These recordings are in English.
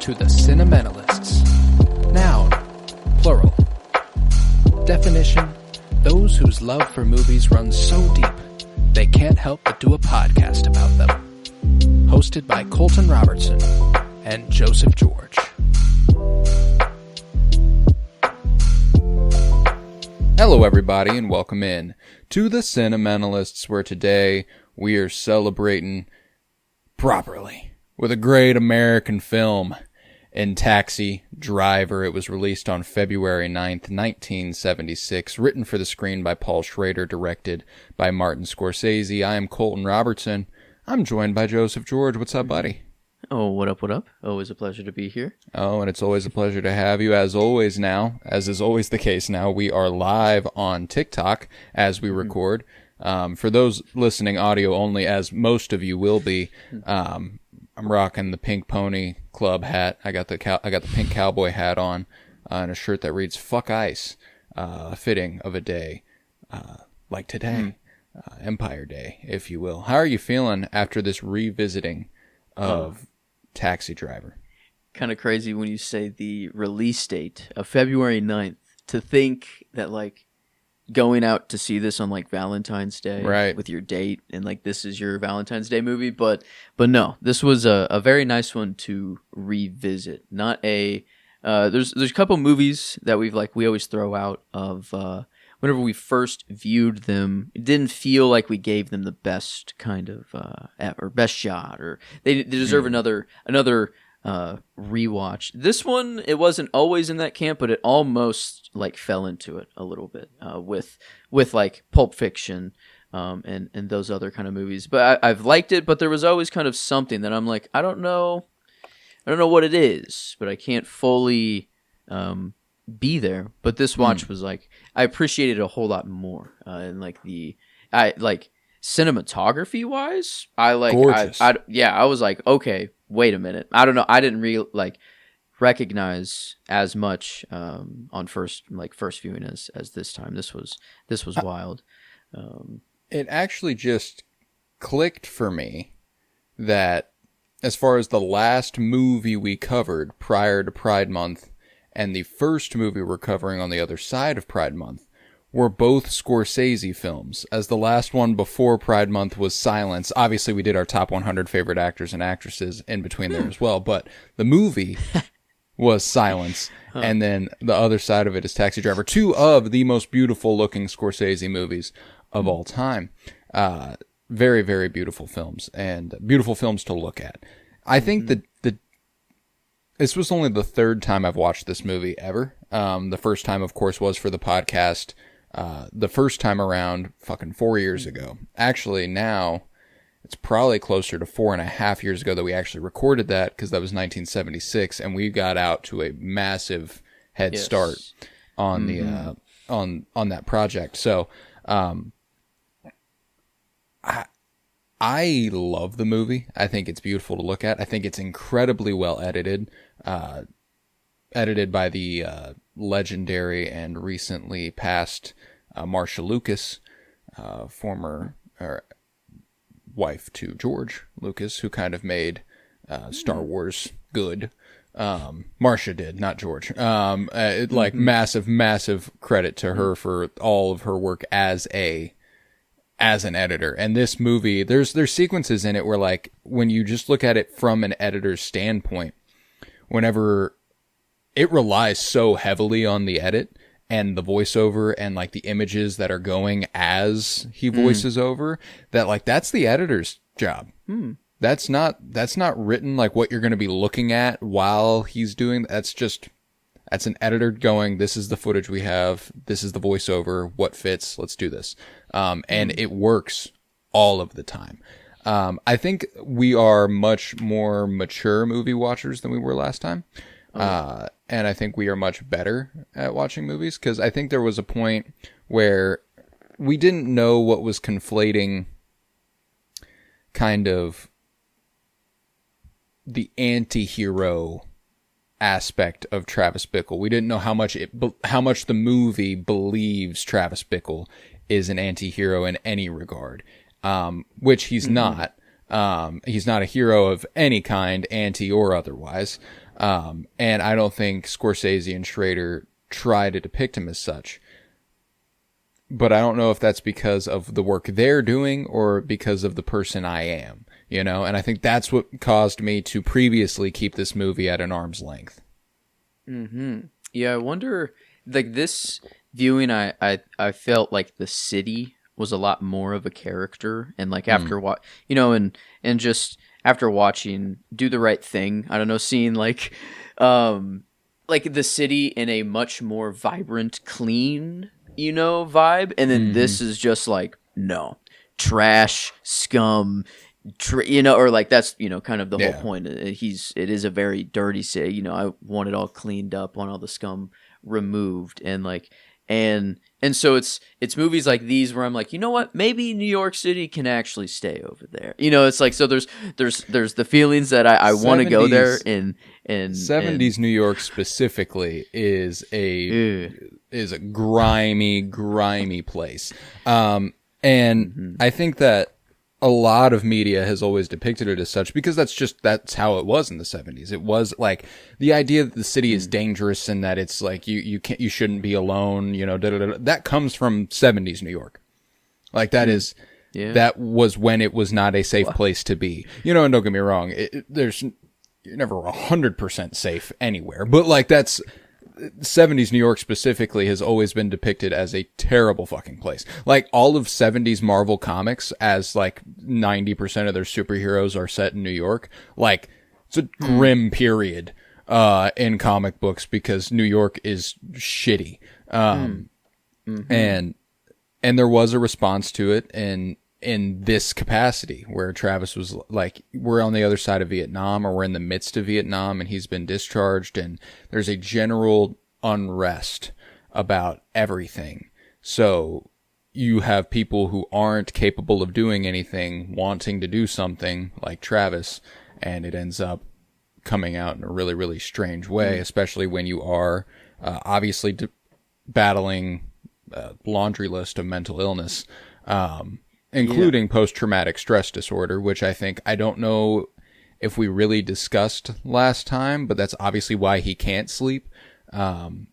to the Cinementalists. Noun, plural. Definition, those whose love for movies runs so deep, they can't help but do a podcast about them. Hosted by Colton Robertson and Joseph George. Hello everybody and welcome in to the Cinementalists, where today we are celebrating properly with a great American film in Taxi Driver. It was released on February 9th, 1976, written for the screen by Paul Schrader, directed by Martin Scorsese. I am Colton Robertson. I'm joined by Joseph George. What's up, buddy? Oh, what up, what up? Always a pleasure to be here. Oh, and it's always a pleasure to have you. As always now, as is always the case now, we are live on TikTok as we record. For those listening audio only, as most of you will be, I'm rocking the Pink Pony Club hat. I got the pink cowboy hat on, and a shirt that reads "Fuck Ice," fitting of a day like today, Empire Day, if you will. How are you feeling after this revisiting of Taxi Driver? Kind of crazy when you say the release date of February 9th. To think that, like, going out to see this on, like, Valentine's Day, right, with your date, and, like, this is your Valentine's Day movie, but no, this was a very nice one to revisit. Not a there's a couple movies that we always throw out of whenever we first viewed them. It didn't feel like we gave them the best kind of or best shot, or they deserve another rewatch. This one, it wasn't always in that camp, but it almost like fell into it a little bit with like Pulp Fiction and those other kind of movies. But I've liked it, but there was always kind of something that I'm like, I don't know what it is, but I can't fully be there. But this watch was like, I appreciated it a whole lot more, and like cinematography wise, gorgeous. I was like, okay, wait a minute, I don't know, I didn't recognize as much on first viewing as this time. This was wild. It actually just clicked for me that as far as the last movie we covered prior to Pride Month and the first movie we're covering on the other side of Pride Month were both Scorsese films, as the last one before Pride Month was Silence. Obviously, we did our top 100 favorite actors and actresses in between there as well, but the movie was Silence, and then the other side of it is Taxi Driver, two of the most beautiful-looking Scorsese movies of all time. Very, very beautiful films, and beautiful films to look at. I think that this was only the third time I've watched this movie ever. The first time, of course, was for the podcast. The first time around, fucking 4 years ago. Actually, now, it's probably closer to 4.5 years ago that we actually recorded that, because that was 1976, and we got out to a massive head start on the on that project. So, I love the movie. I think it's beautiful to look at. I think it's incredibly well edited. Edited by the legendary and recently passed Marcia Lucas, former wife to George Lucas, who kind of made Star Wars good. Marcia did, not George. Massive credit to her for all of her work as an editor. And this movie, there's sequences in it where, like, when you just look at it from an editor's standpoint, whenever it relies so heavily on the edit and the voiceover and, like, the images that are going as he voices over, that, like, that's the editor's job. That's not written like what you're going to be looking at while he's doing. That's an editor going, this is the footage we have, this is the voiceover, what fits, let's do this. And it works all of the time. I think we are much more mature movie watchers than we were last time. And I think we are much better at watching movies, because I think there was a point where we didn't know what was conflating kind of the anti-hero aspect of Travis Bickle. We didn't know how much the movie believes Travis Bickle is an anti-hero in any regard, which he's not. He's not a hero of any kind, anti or otherwise. And I don't think Scorsese and Schrader try to depict him as such. But I don't know if that's because of the work they're doing or because of the person I am, you know? And I think that's what caused me to previously keep this movie at an arm's length. Mm-hmm. Yeah, I wonder, like, this viewing, I felt like the city was a lot more of a character. And, like, after and just after watching Do the Right Thing, I don't know, seeing, like the city in a much more vibrant, clean, vibe, and then this is just like, no, trash, scum, or like that's kind of the whole point. It is a very dirty city. I want it all cleaned up, want all the scum removed, and like and so it's movies like these where I'm like, you know what, maybe New York City can actually stay over there. It's like, so there's the feelings that I want to go there, and 70s New York specifically is a grimy place. And I think that a lot of media has always depicted it as such because that's how it was in the 70s. It was like the idea that the city is dangerous and that it's like you shouldn't be alone, that comes from 70s New York. Like that is that was when it was not a safe place to be. And don't get me wrong, you're never 100% safe anywhere, but like that's 70s New York specifically has always been depicted as a terrible fucking place. Like all of 70s Marvel comics, as like 90% of their superheroes are set in New York. Like it's a grim period in comic books because New York is shitty. And there was a response to it in this capacity where Travis was like, we're on the other side of Vietnam, or we're in the midst of Vietnam and he's been discharged, and there's a general unrest about everything. So you have people who aren't capable of doing anything wanting to do something like Travis, and it ends up coming out in a really, really strange way, especially when you are obviously battling a laundry list of mental illness, including post-traumatic stress disorder, which I don't know if we really discussed last time, but that's obviously why he can't sleep. And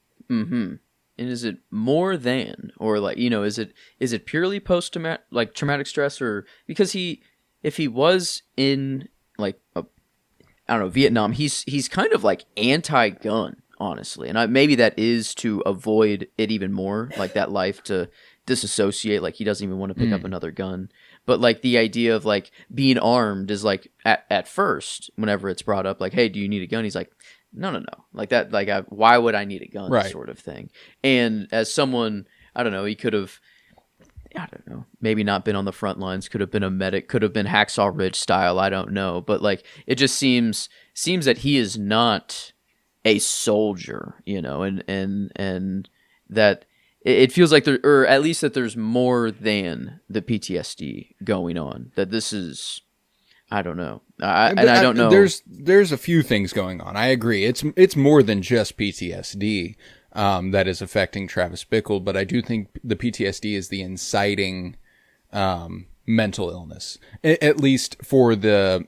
is it more than, or like, is it purely post-traumatic, like traumatic stress, or because if he was in like I don't know, Vietnam, he's kind of like anti-gun, honestly, and maybe that is to avoid it even more, like that life to disassociate, like he doesn't even want to pick up another gun. But like the idea of like being armed is like at first, whenever it's brought up, like, hey, do you need a gun? He's like, no, like that, like why would I need a gun, right, sort of thing. And as someone, I don't know, he could have, I don't know, maybe not been on the front lines, could have been a medic, could have been Hacksaw Ridge style, I don't know, but like it just seems that he is not a soldier, and that it feels like there, or at least that there's more than the PTSD going on. That this is, I don't know. I don't know. There's a few things going on. I agree. It's more than just PTSD that is affecting Travis Bickle, but I do think the PTSD is the inciting mental illness. At least for the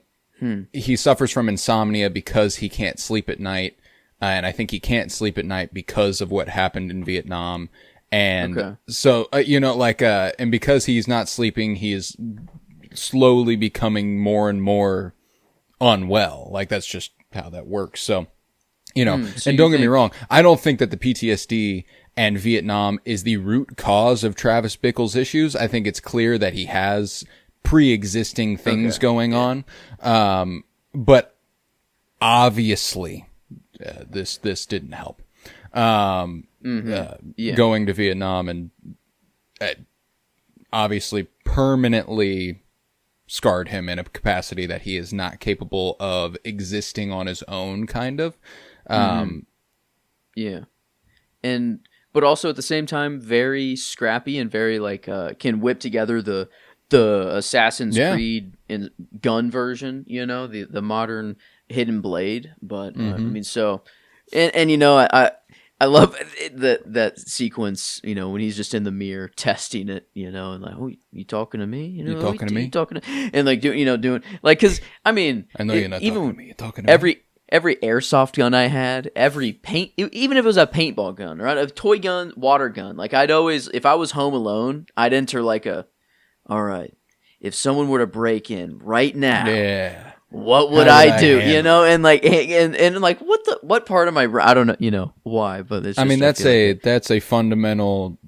he suffers from insomnia because he can't sleep at night, and I think he can't sleep at night because of what happened in Vietnam. And so, and because he's not sleeping, he is slowly becoming more and more unwell. Like, that's just how that works. So, and don't get me wrong, I don't think that the PTSD and Vietnam is the root cause of Travis Bickle's issues. I think it's clear that he has pre-existing things going on. But obviously, this didn't help. Going to Vietnam and obviously permanently scarred him in a capacity that he is not capable of existing on his own, kind of. But also at the same time, very scrappy and very like can whip together the Assassin's Creed in gun version, the modern hidden blade. But I mean, so and I love that sequence, when he's just in the mirror testing it, and like, oh, you talking to me? You talking to me? You talking to, and like doing like, because I mean, I know you're not talking to me. You're talking to me. every airsoft gun I had, every paint, even if it was a paintball gun, right, a toy gun, water gun. Like I'd always, if I was home alone, I'd enter like all right, if someone were to break in right now, Yeah. what would I do? You know, and like, and like, what part of my, I don't know, you know, why, but it's just, I mean, like that's a fundamental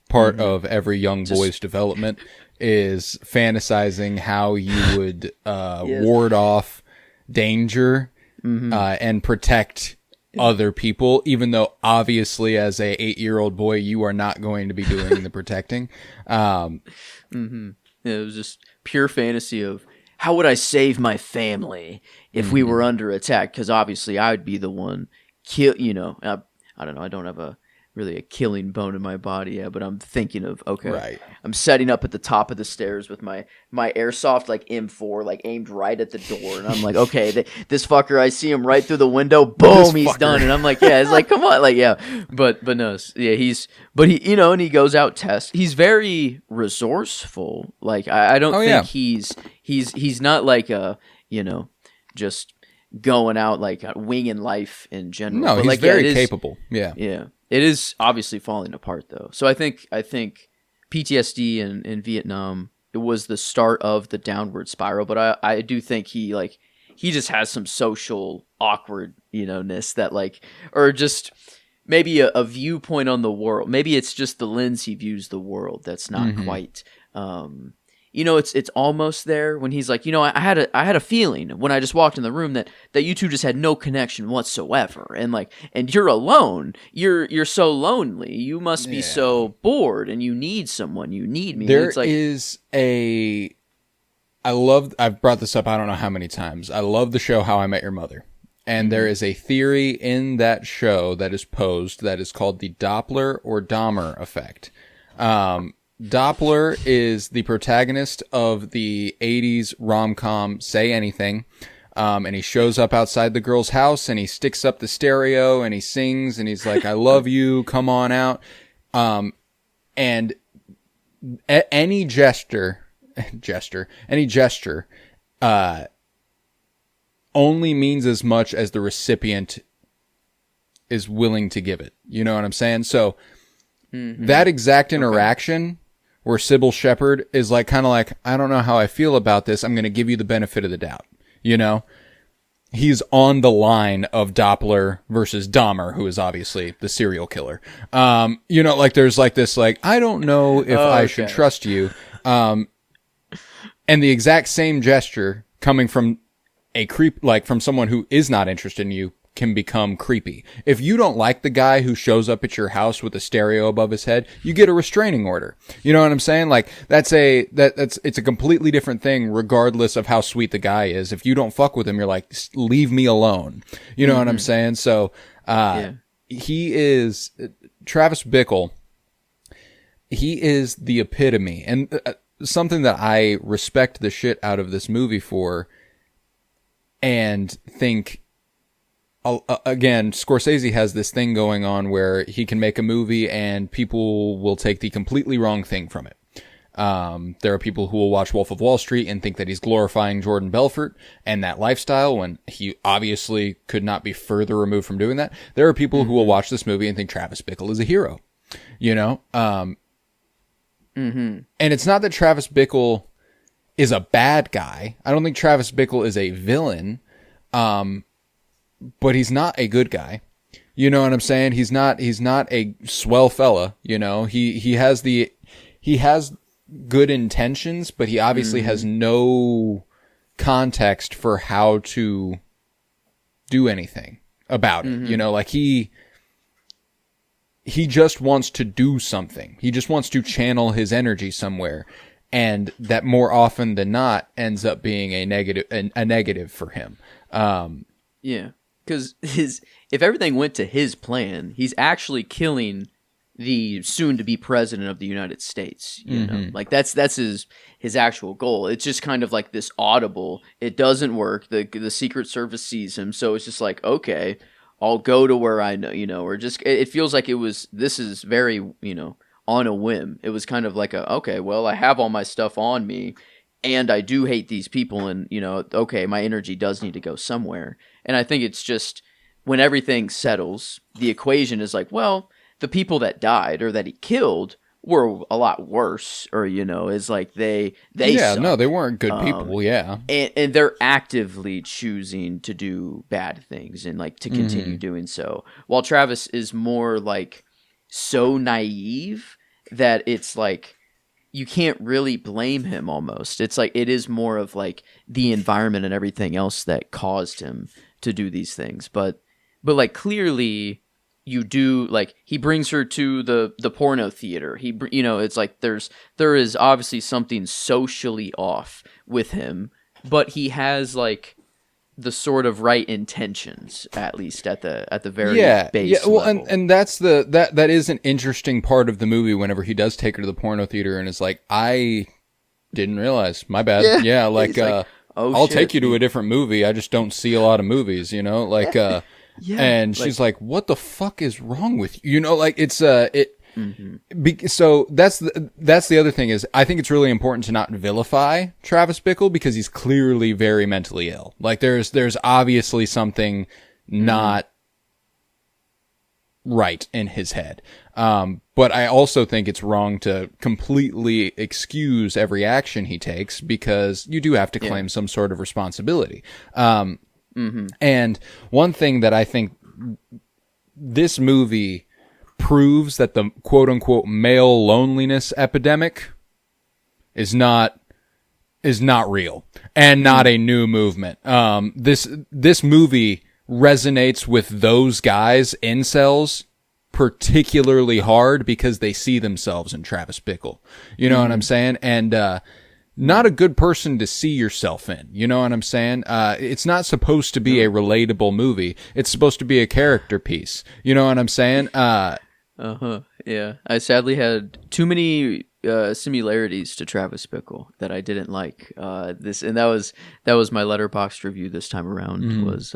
part of every young boy's development is fantasizing how you would ward off danger and protect other people, even though obviously as a 8-year-old boy you are not going to be doing the protecting. It was just pure fantasy of how would I save my family if we were under attack? Because obviously I would be the one kill. You know, I don't know. I don't have really a killing bone in my body yet, but I'm thinking of I'm setting up at the top of the stairs with my airsoft like M4 like aimed right at the door, and I'm like, okay, this fucker, I see him right through the window, boom, he's done, and I'm like, yeah, it's like, come on, like, yeah, but no, yeah, he you know, and he goes out test. He's very resourceful. Like I don't think he's not like you know, just going out like winging life in general. No, but he's like, very capable. Yeah. It is obviously falling apart though. So I think PTSD in Vietnam, it was the start of the downward spiral. But I do think he just has some social awkward, you know, ness that like, or just maybe a viewpoint on the world. Maybe it's just the lens he views the world that's not quite. You know, it's almost there when he's like, you know, I had a feeling when I just walked in the room that you two just had no connection whatsoever, and like, and you're alone, you're so lonely, you must be so bored, and you need someone, you need me. There it's like, I've brought this up I don't know how many times. I love the show How I Met Your Mother, and there is a theory in that show that is posed that is called the Doppler or Dahmer effect. Doppler is the protagonist of the 80s rom-com Say Anything, and he shows up outside the girl's house, and he sticks up the stereo, and he sings, and he's like, I love you, come on out. And any gesture, only means as much as the recipient is willing to give it. You know what I'm saying? So that exact interaction where Sybil Shepherd is like, kind of like, I don't know how I feel about this, I'm going to give you the benefit of the doubt. You know, he's on the line of Doppler versus Dahmer, who is obviously the serial killer. You know, like there's like this, like, I don't know if I should trust you. And the exact same gesture coming from a creep, like from someone who is not interested in you, can become creepy. If you don't like the guy who shows up at your house with a stereo above his head, you get a restraining order. You know what I'm saying? Like it's a completely different thing regardless of how sweet the guy is. If you don't fuck with him, you're like, leave me alone. You know what I'm saying? So, he is Travis Bickle. He is the epitome, and something that I respect the shit out of this movie for, and think, again, Scorsese has this thing going on where he can make a movie and people will take the completely wrong thing from it. There are people who will watch Wolf of Wall Street and think that he's glorifying Jordan Belfort and that lifestyle when he obviously could not be further removed from doing that. There are people who will watch this movie and think Travis Bickle is a hero, you know? And it's not that Travis Bickle is a bad guy. I don't think Travis Bickle is a villain. But he's not a good guy. You know what I'm saying? He's not a swell fella, you know? He has good intentions, but he obviously has no context for how to do anything about it. You know, like he just wants to do something. He just wants to channel his energy somewhere, and that more often than not ends up being a negative for him. Yeah. Because if everything went to his plan, he's actually killing the soon-to-be president of the United States. You know, like that's his actual goal. It's just kind of like this audible. It doesn't work. The Secret Service sees him, so it's just like, okay, I'll go to where I know. You know, or just it feels like this is very, you know, on a whim. It was kind of like okay, well, I have all my stuff on me. and I do hate these people, and okay, my energy does need to go somewhere. And I think it's just when everything settles, the equation is like, well, the people that died or that he killed were a lot worse, or is like they suck. They weren't good people, and they're actively choosing to do bad things and like to continue doing so, while Travis is more like so naive that it's like you can't really blame him. Almost, it's like it is more of like the environment and everything else that caused him to do these things, but like clearly you do, like he brings her to the porno theater. It's like there is obviously something socially off with him, but he has like the sort of right intentions, at least at the very base level. And that's that is an interesting part of the movie whenever he does take her to the porno theater and is like, I didn't realize, my bad. I'll take you to a different movie. I just don't see a lot of movies, Yeah, and she's like, "What the fuck is wrong with you?" It's so that's the other thing is I think it's really important to not vilify Travis Bickle because he's clearly very mentally ill. Like there's obviously something not right in his head. But I also think it's wrong to completely excuse every action he takes because you do have to claim some sort of responsibility. And one thing that I think this movie proves that the quote unquote male loneliness epidemic is not real and not a new movement. This movie resonates with those guys, incels, particularly hard because they see themselves in Travis Bickle. You know what I'm saying? And, not a good person to see yourself in. You know what I'm saying? It's not supposed to be a relatable movie. It's supposed to be a character piece. You know what I'm saying? Yeah. I sadly had too many similarities to Travis Bickle that I didn't like. And that was my Letterboxd review this time around. Was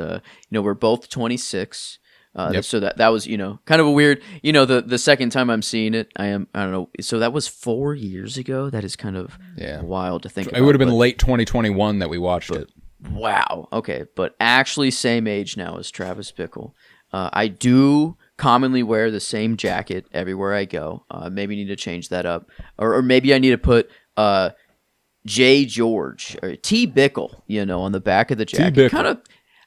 we're both 26. So that was, kind of a weird, the second time I'm seeing it, I don't know. So that was 4 years ago. That is kind of wild to think about. It would have been late 2021 that we watched it. Wow. Okay. But actually same age now as Travis Bickle. I do commonly wear the same jacket everywhere I go. Maybe need to change that up. Or maybe I need to put, J. George or T. Bickle, on the back of the jacket.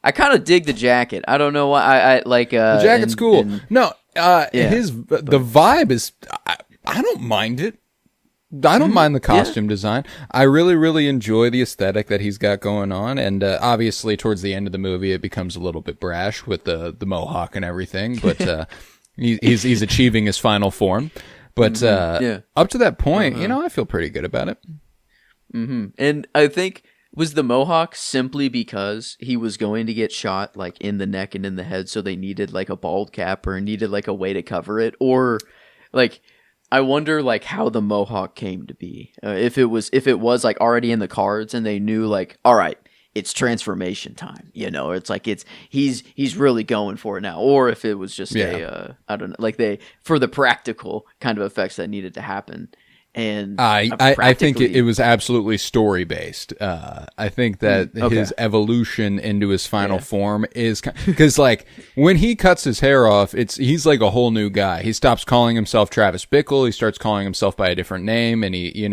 I kind of dig the jacket. I don't know why. I like the jacket's cool. The vibe is. I don't mind it. I don't mind the costume design. I really, really enjoy the aesthetic that he's got going on, and obviously towards the end of the movie, it becomes a little bit brash with the mohawk and everything. But he's achieving his final form. But up to that point, I feel pretty good about it. And I think. Was the mohawk simply because he was going to get shot like in the neck and in the head, so they needed like a bald cap or needed like a way to cover it? Or like I wonder like how the mohawk came to be. If it was like already in the cards and they knew like, all right, it's transformation time, it's like he's really going for it now. Or if it was just I don't know, like for the practical kind of effects that needed to happen. And I think it was absolutely story based. I think that his evolution into his final form is because like when he cuts his hair off, he's like a whole new guy. He stops calling himself Travis Bickle. He starts calling himself by a different name, and he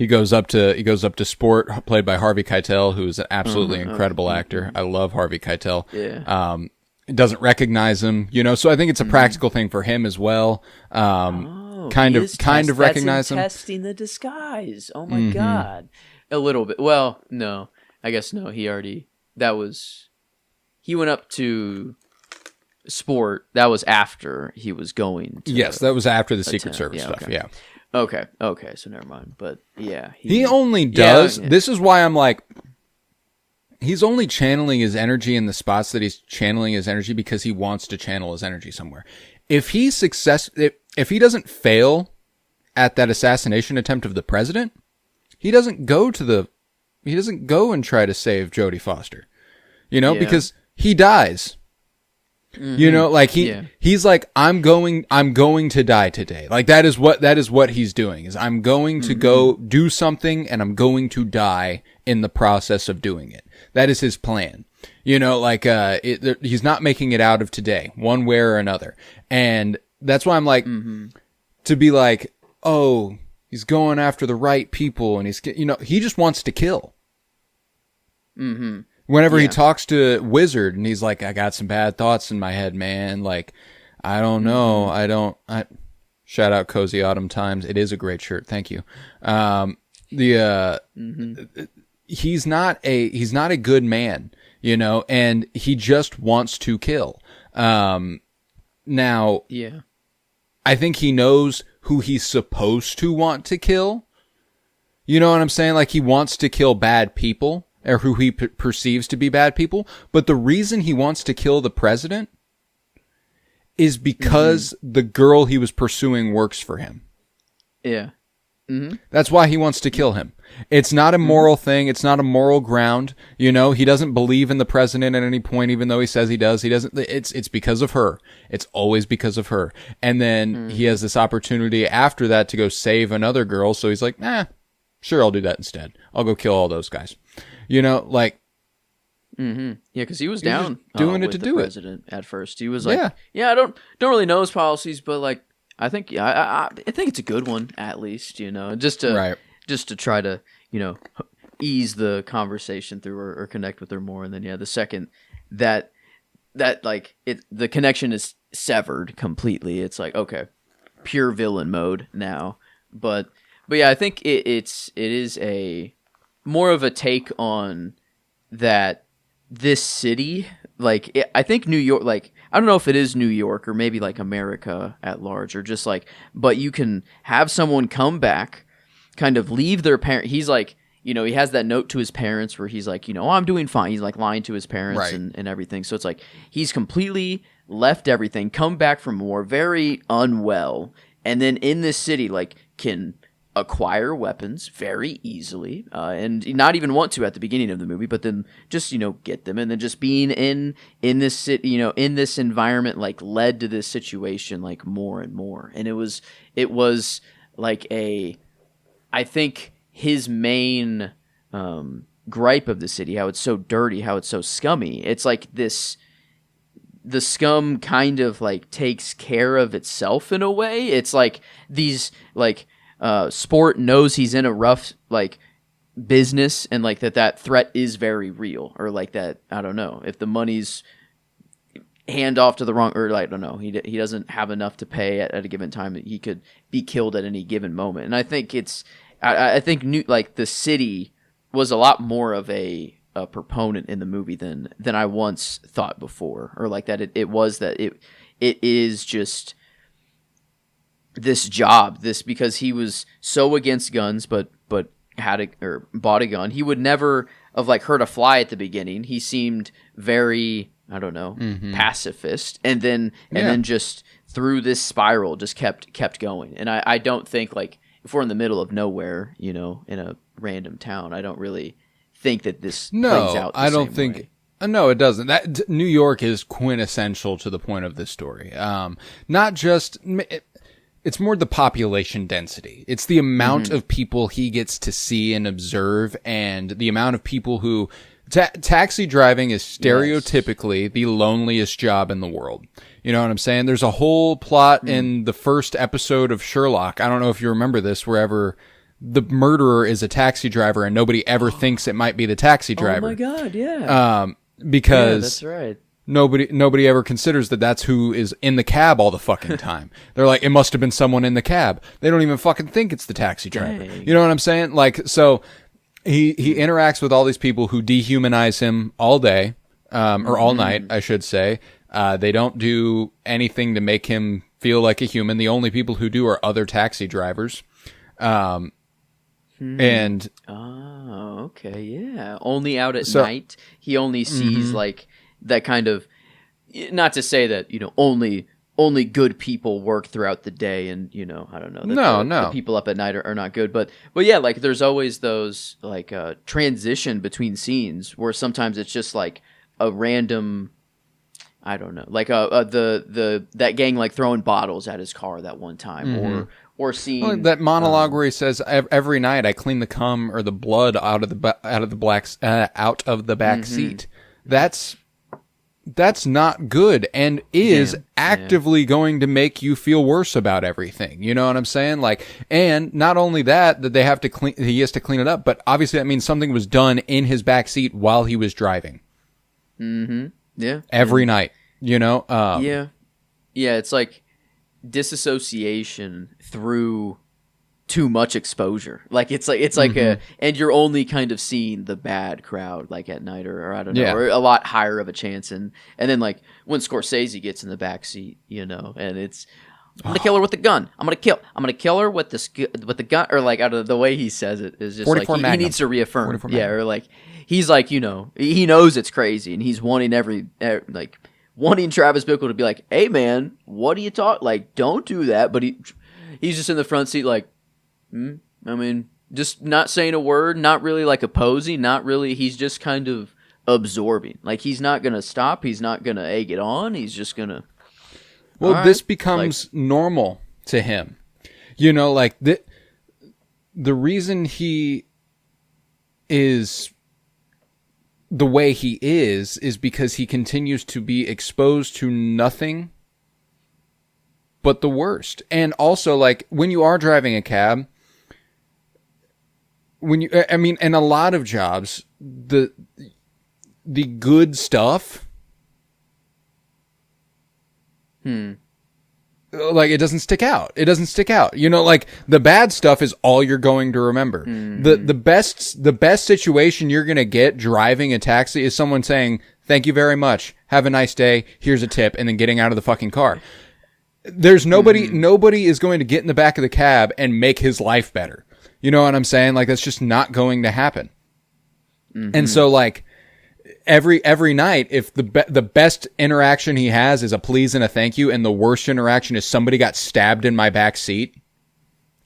goes up to Sport, played by Harvey Keitel, who's an absolutely incredible actor. I love Harvey Keitel. Yeah. Doesn't recognize him, so I think it's a practical thing for him as well. Kind of recognize him. Testing the disguise. Oh my god. A little bit. Well, no. I guess no. He went up to Sport. That was after he was going to. Yes, that was after the Secret Service stuff. Okay. Yeah. Okay, so never mind. But yeah. He only does. Yeah. This is why I'm like, he's only channeling his energy in the spots that he's channeling his energy because he wants to channel his energy somewhere. If he doesn't fail at that assassination attempt of the president, he doesn't go and try to save Jodie Foster, because he dies. You know, like he's like, I'm going to die today. Like that is what he's doing, is I'm going to go do something and I'm going to die in the process of doing it. That is his plan. You know, like, he's not making it out of today, one way or another. And that's why I'm like, to be like, oh, he's going after the right people and he's, you know, he just wants to kill. Whenever he talks to Wizard and he's like, I got some bad thoughts in my head, man. Like, I don't know. Shout out Cozy Autumn Times. It is a great shirt. Thank you. He's not a good man, you know, and he just wants to kill. Now, I think he knows who he's supposed to want to kill. You know what I'm saying? Like, he wants to kill bad people, or who he perceives to be bad people. But the reason he wants to kill the president is because the girl he was pursuing works for him. Yeah. That's why he wants to kill him. It's not a moral thing. It's not a moral ground. You know, he doesn't believe in the president at any point, even though he says he does. He doesn't. It's because of her. It's always because of her. And then he has this opportunity after that to go save another girl. So he's like, sure, I'll do that instead. I'll go kill all those guys. You know, like. Yeah, because he was down doing it with to the do president at first. He was like, I don't really know his policies, but like, I think I think it's a good one, at least, you know, just to try to, you know, ease the conversation through or connect with her more. And then the second that like the connection is severed completely, it's like, okay, pure villain mode now. But yeah, I think it is a more of a take on that this city, like I think New York, like I don't know if it is New York or maybe like America at large, or just like, but you can have someone come back, kind of leave their parent. He's like, you know, he has that note to his parents where he's like, you know, I'm doing fine. He's like lying to his parents and everything. So it's like he's completely left everything, come back from war, very unwell, and then in this city, like, can acquire weapons very easily, and not even want to at the beginning of the movie, but then just, you know, get them, and then just being in this city, you know, in this environment, like, led to this situation, like, more and more. And it was like I think his main gripe of the city, how it's so dirty, how it's so scummy. It's like the scum kind of like takes care of itself in a way. It's like these like Sport knows he's in a rough like business, and like that threat is very real, or like that, I don't know, if the money's hand off to the wrong, or I don't know, he doesn't have enough to pay at a given time, that he could be killed at any given moment. And I think I think like the city was a lot more of a proponent in the movie than I once thought before, or like that it was that it is just this job, because he was so against guns, but bought a gun. He would never have like hurt a fly at the beginning. He seemed very, I don't know, pacifist, and then just through this spiral just kept going. And I don't think, like, if we're in the middle of nowhere, you know, in a random town, I don't really think that this plays out the same way. No, it doesn't. That New York is quintessential to the point of this story. Not just. It's more the population density. It's the amount of people he gets to see and observe, and the amount of people who... taxi driving is stereotypically the loneliest job in the world. You know what I'm saying? There's a whole plot in the first episode of Sherlock. I don't know if you remember this, wherever the murderer is a taxi driver and nobody ever thinks it might be the taxi driver. Oh my God, yeah. Because... that's right. Nobody ever considers that that's who is in the cab all the fucking time. They're like, it must have been someone in the cab. They don't even fucking think it's the taxi driver. Dang. You know what I'm saying? Like, so he interacts with all these people who dehumanize him all day, or all night, I should say. They don't do anything to make him feel like a human. The only people who do are other taxi drivers. And okay, yeah. Only out at night. He only sees like that kind of, not to say that, you know, only good people work throughout the day, and, you know, I don't know. The people up at night are not good, but yeah, like there's always those like transition between scenes where sometimes it's just like a random, I don't know, like that gang like throwing bottles at his car that one time, or seeing that monologue where he says every night I clean the cum or the blood out of the back seat. That's not good and is actively going to make you feel worse about everything. You know what I'm saying? Like, and not only that they have to clean, he has to clean it up, but obviously that means something was done in his back seat while he was driving. Mm-hmm. Yeah. Every night, you know? Yeah. It's like disassociation through too much exposure. Like it's like and you're only kind of seeing the bad crowd like at night or I don't know, or a lot higher of a chance. And then like when Scorsese gets in the back seat, you know, and it's, I'm gonna kill her with the gun. I'm gonna kill her with the gun, or like out of the way he says it is just like he needs to reaffirm. Or like he's like, you know, he knows it's crazy and he's wanting wanting Travis Bickle to be like, hey man, what do you talk? Like, don't do that. But he's just in the front seat like, I mean, just not saying a word, not really like opposing, not really. He's just kind of absorbing. Like he's not gonna stop. He's not gonna egg it on. He's just gonna. Well, this becomes normal to him. You know, like the reason he is the way he is because he continues to be exposed to nothing but the worst. And also, like, when you are driving a cab, in a lot of jobs, the good stuff, like, it doesn't stick out. You know, like, the bad stuff is all you're going to remember. The best situation you're going to get driving a taxi is someone saying, "Thank you very much. Have a nice day. Here's a tip," and then getting out of the fucking car. There's nobody is going to get in the back of the cab and make his life better. You know what I'm saying? Like, that's just not going to happen. And so, like, every night, if the best interaction he has is a please and a thank you, and the worst interaction is somebody got stabbed in my back seat,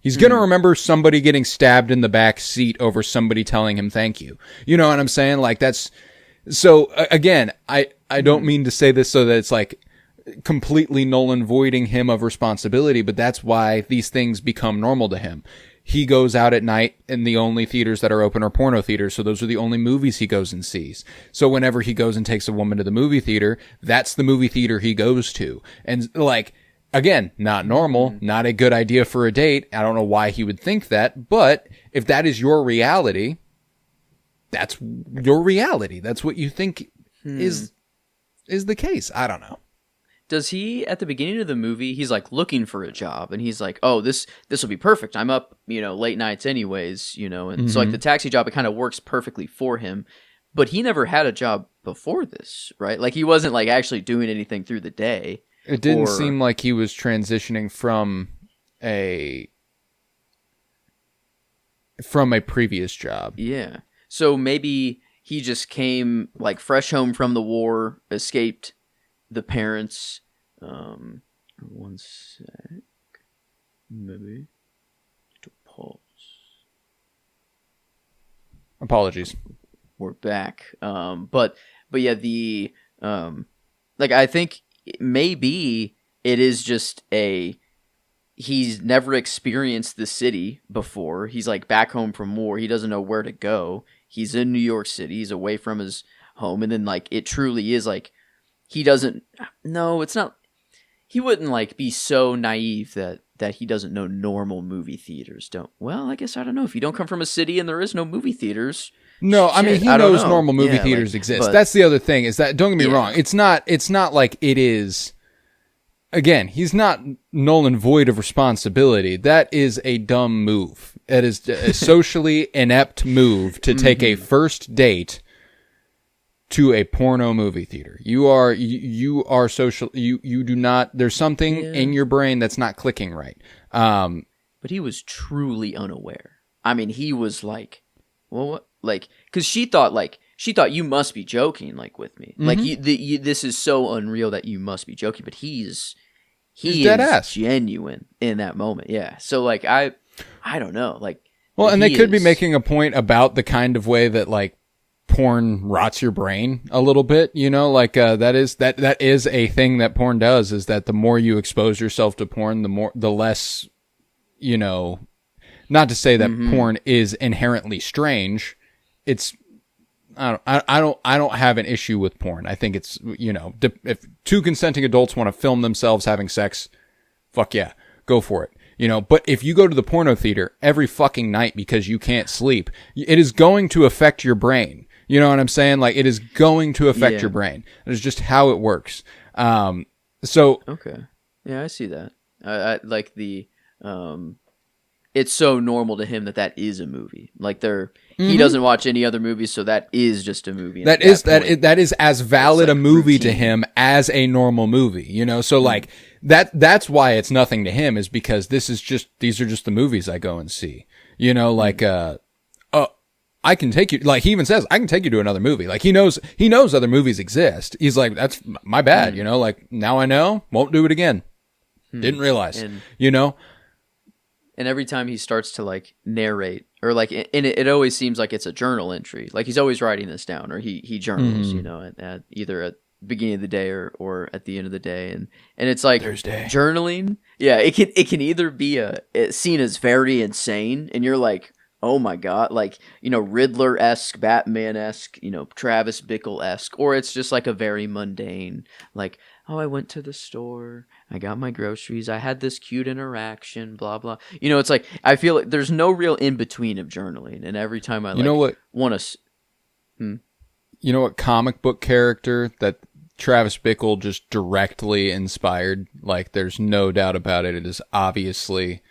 he's going to remember somebody getting stabbed in the back seat over somebody telling him thank you. You know what I'm saying? Like, that's so, again, I don't mean to say this so that it's like completely null and voiding him of responsibility, but that's why these things become normal to him. He goes out at night and the only theaters that are open are porno theaters. So those are the only movies he goes and sees. So whenever he goes and takes a woman to the movie theater, that's the movie theater he goes to. And like, again, not normal, not a good idea for a date. I don't know why he would think that, but if that is your reality, that's your reality. That's what you think is the case. I don't know. Does he, at the beginning of the movie, he's like looking for a job and he's like, oh, this will be perfect. I'm up, you know, late nights anyways, you know, and so like the taxi job, it kind of works perfectly for him, but he never had a job before this, right? Like he wasn't like actually doing anything through the day. It didn't seem like he was transitioning from a previous job. Yeah. So maybe he just came like fresh home from the war, escaped the parents. One sec. Maybe to pause. Apologies. We're back. But yeah, the like I think maybe it is just he's never experienced the city before. He's like back home from war. He doesn't know where to go. He's in New York City. He's away from his home, and then like it truly is like. He doesn't. No, it's not. He wouldn't like be so naive that he doesn't know normal movie theaters don't. Well, I guess I don't know. If you don't come from a city and there is no movie theaters. No, I mean he knows normal movie theaters exist. But, that's the other thing. Is that don't get me wrong. It's not like it is. Again, he's not null and void of responsibility. That is a dumb move. It is a socially inept move to take a first date to a porno movie theater. You are social. You do not. There's something in your brain that's not clicking right. But he was truly unaware. I mean, he was like, well, what? Like, because she thought you must be joking, like with me. Like this is so unreal that you must be joking. But he's dead ass genuine in that moment. Yeah. So like I don't know. Like, well, and they could be making a point about the kind of way that like porn rots your brain a little bit, you know, like that is a thing that porn does, is that the more you expose yourself to porn, the less, you know, not to say that porn is inherently strange. It's I don't have an issue with porn. I think it's, you know, if two consenting adults want to film themselves having sex, fuck yeah, go for it. You know, but if you go to the porno theater every fucking night because you can't sleep, it is going to affect your brain. You know what I'm saying? Like, it is going to affect your brain. It's just how it works. Okay. Yeah, I see that. I like the, it's so normal to him that is a movie. Like, he doesn't watch any other movies, so that is just a movie. That is as valid a movie routine to him as a normal movie, you know? So like that's why it's nothing to him, is because these are just the movies I go and see, you know, like, I can take you, like he even says, I can take you to another movie. Like he knows other movies exist. He's like, that's my bad, you know, like now I know, won't do it again. Didn't realize, you know? And every time he starts to like narrate, or like, and it always seems like it's a journal entry. Like he's always writing this down, or he journals, you know, at either at the beginning of the day or at the end of the day, and it's like Thursday. Journaling. Yeah, it can either be seen as very insane, and you're like, oh my god, like, you know, Riddler-esque, Batman-esque, you know, Travis Bickle-esque, or it's just like a very mundane, like, oh, I went to the store, I got my groceries, I had this cute interaction, blah, blah. You know, it's like, I feel like there's no real in-between of journaling, and every time I, like, you know what, want to... You know what comic book character that Travis Bickle just directly inspired? Like, there's no doubt about it. It is obviously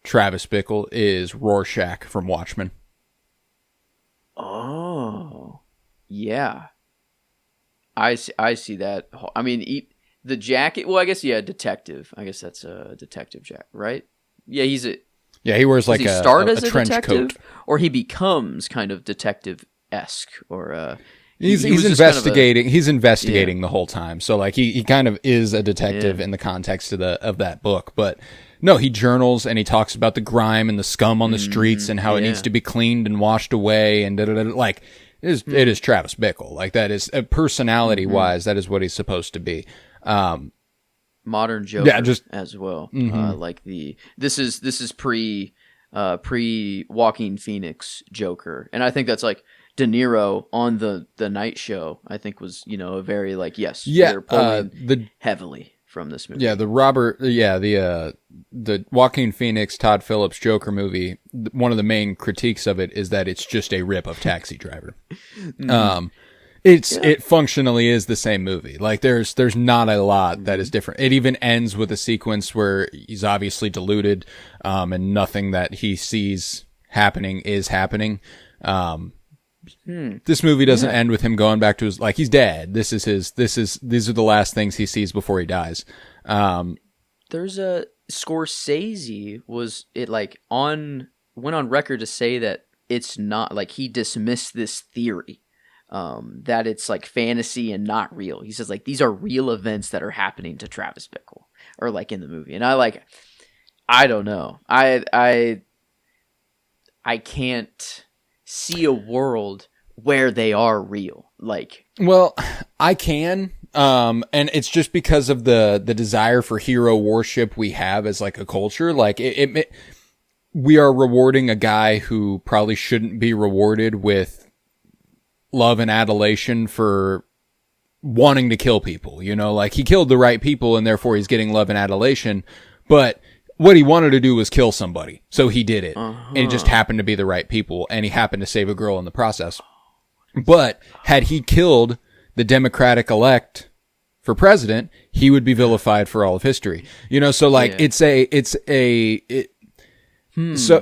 Travis Bickle, is Rorschach from Watchmen. Oh, yeah. I see that. I mean, the jacket. Well, I guess detective. I guess that's a detective jacket, right? Yeah, he wears like a trench coat, or he becomes kind of detective-esque, or he's investigating. He's investigating the whole time. So like he kind of is a detective in the context of that book, but. No, he journals and he talks about the grime and the scum on the streets and how it needs to be cleaned and washed away and like it is Travis Bickle. Like that is personality wise, that is what he's supposed to be. Modern Joker, as well. Like this is pre Joaquin Phoenix Joker, and I think that's like De Niro on the Night Show. I think was, you know, a very like they're pulling heavily from this movie. Yeah, the Joaquin Phoenix, Todd Phillips Joker movie, one of the main critiques of it is that it's just a rip of Taxi Driver. It functionally is the same movie. Like there's not a lot that is different. It even ends with a sequence where he's obviously deluded, and nothing that he sees happening is happening. This movie doesn't end with him going back to his, like, he's dead. These are the last things he sees before he dies. There's a Scorsese went on record to say that it's not, like, he dismissed this theory, that it's like fantasy and not real. He says like, these are real events that are happening to Travis Bickle, or like in the movie. And I don't know. I can't see a world where they are real. Like, well, I can, and it's just because of the desire for hero worship we have as like a culture. Like we are rewarding a guy who probably shouldn't be rewarded with love and adulation for wanting to kill people. You know, like he killed the right people and therefore he's getting love and adulation, but what he wanted to do was kill somebody, so he did it. And it just happened to be the right people, and he happened to save a girl in the process. But had he killed the Democratic elect for president, he would be vilified for all of history. You know, so like so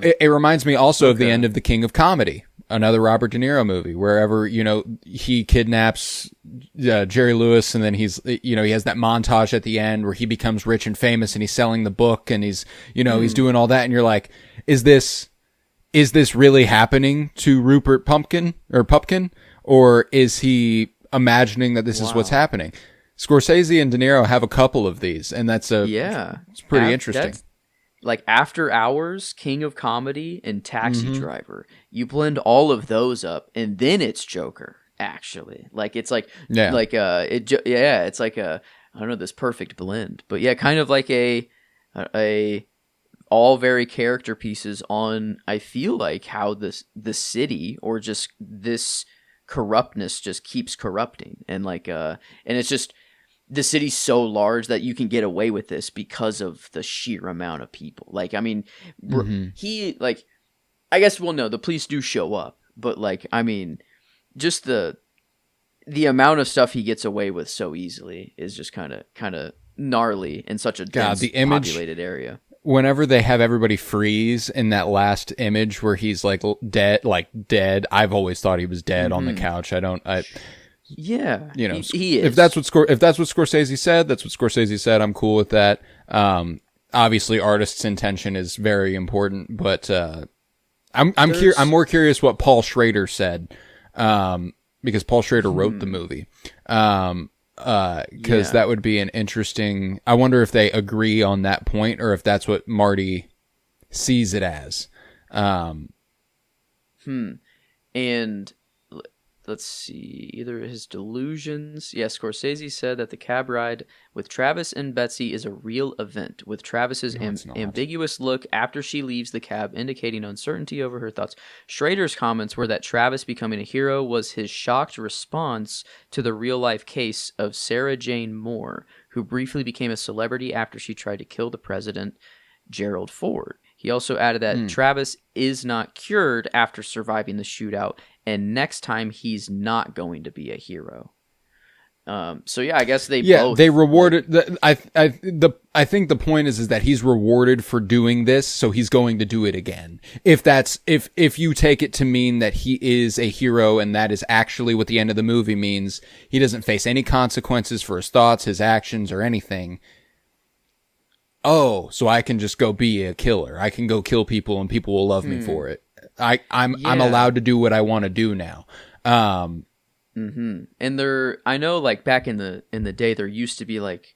it reminds me also of the end of The King of Comedy, another Robert De Niro movie, wherever, you know, he kidnaps Jerry Lewis, and then he's, you know, he has that montage at the end where he becomes rich and famous and he's selling the book and he's, you know, he's doing all that. And you're like, is this really happening to Rupert Pupkin, or is he imagining that this is what's happening? Scorsese and De Niro have a couple of these, and it's pretty interesting. like After Hours, King of Comedy, and Taxi Driver. You blend all of those up, and then it's Joker. Actually, like it's like it's like a I don't know, this perfect blend, but yeah, kind of like a all very character pieces on, I feel like, how the city or just this corruptness just keeps corrupting, and like and it's just the city's so large that you can get away with this because of the sheer amount of people. Like, I mean, he like, I guess, well, no, the police do show up, but like, I mean, just the amount of stuff he gets away with so easily is just kind of gnarly in such a dense, populated area. Whenever they have everybody freeze in that last image where he's like dead, I've always thought he was dead on the couch. Yeah, you know, he is. If that's what Scorsese said, that's what Scorsese said. I'm cool with that. Obviously, artist's intention is very important, but I'm more curious what Paul Schrader said, because Paul Schrader wrote the movie. Because that would be an interesting. I wonder if they agree on that point, or if that's what Marty sees it as. And let's see, either his delusions. Yes, Scorsese said that the cab ride with Travis and Betsy is a real event, with Travis's ambiguous look after she leaves the cab indicating uncertainty over her thoughts. Schrader's comments were that Travis becoming a hero was his shocked response to the real-life case of Sarah Jane Moore, who briefly became a celebrity after she tried to kill the president, Gerald Ford. He also added that Travis is not cured after surviving the shootout, and next time he's not going to be a hero. So yeah, I guess they both. They rewarded. I think the point is that he's rewarded for doing this, so he's going to do it again. If you take it to mean that he is a hero, and that is actually what the end of the movie means, he doesn't face any consequences for his thoughts, his actions, or anything. Oh, so I can just go be a killer. I can go kill people and people will love me for it. I'm allowed to do what I want to do now. And I know, like, back in the day, there used to be like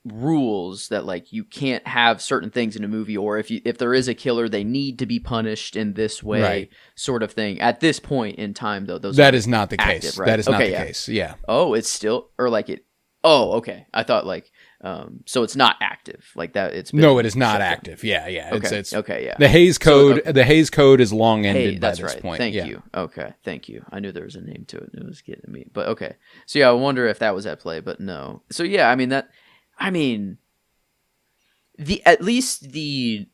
rules that like you can't have certain things in a movie, or if there is a killer, they need to be punished in this way, sort of thing. At this point in time, though, that is not the case. Right? That is not the case. Yeah. Oh, it's still, or like it. Oh, okay. I thought like. So it's not active like that. No, it is not active. Yeah. Okay. It's okay. Yeah. The Hays Code. The Hays Code is long ended by this point. Thank you. Okay. Thank you. I knew there was a name to it. And it was getting me. But okay. So yeah, I wonder if that was at play. But no. So yeah, at least the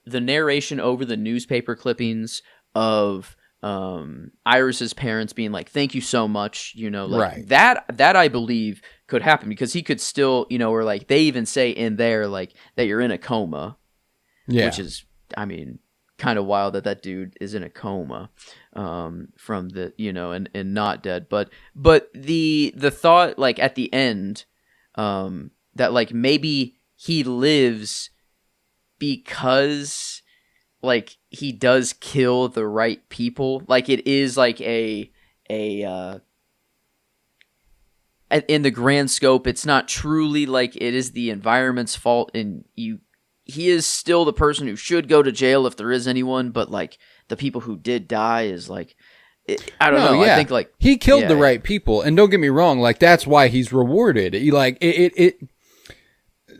narration over the newspaper clippings of Iris's parents being like, "Thank you so much," like that I believe could happen, because he could still, or like they even say in there like that you're in a coma, which is, kind of wild that dude is in a coma from the, and not dead, but the thought like at the end that like maybe he lives because like he does kill the right people, like it is like a in the grand scope, it's not truly like it is the environment's fault, and he is still the person who should go to jail if there is anyone, but like the people who did die is like, I don't know. Yeah. I think like he killed the right people, and don't get me wrong, like that's why he's rewarded.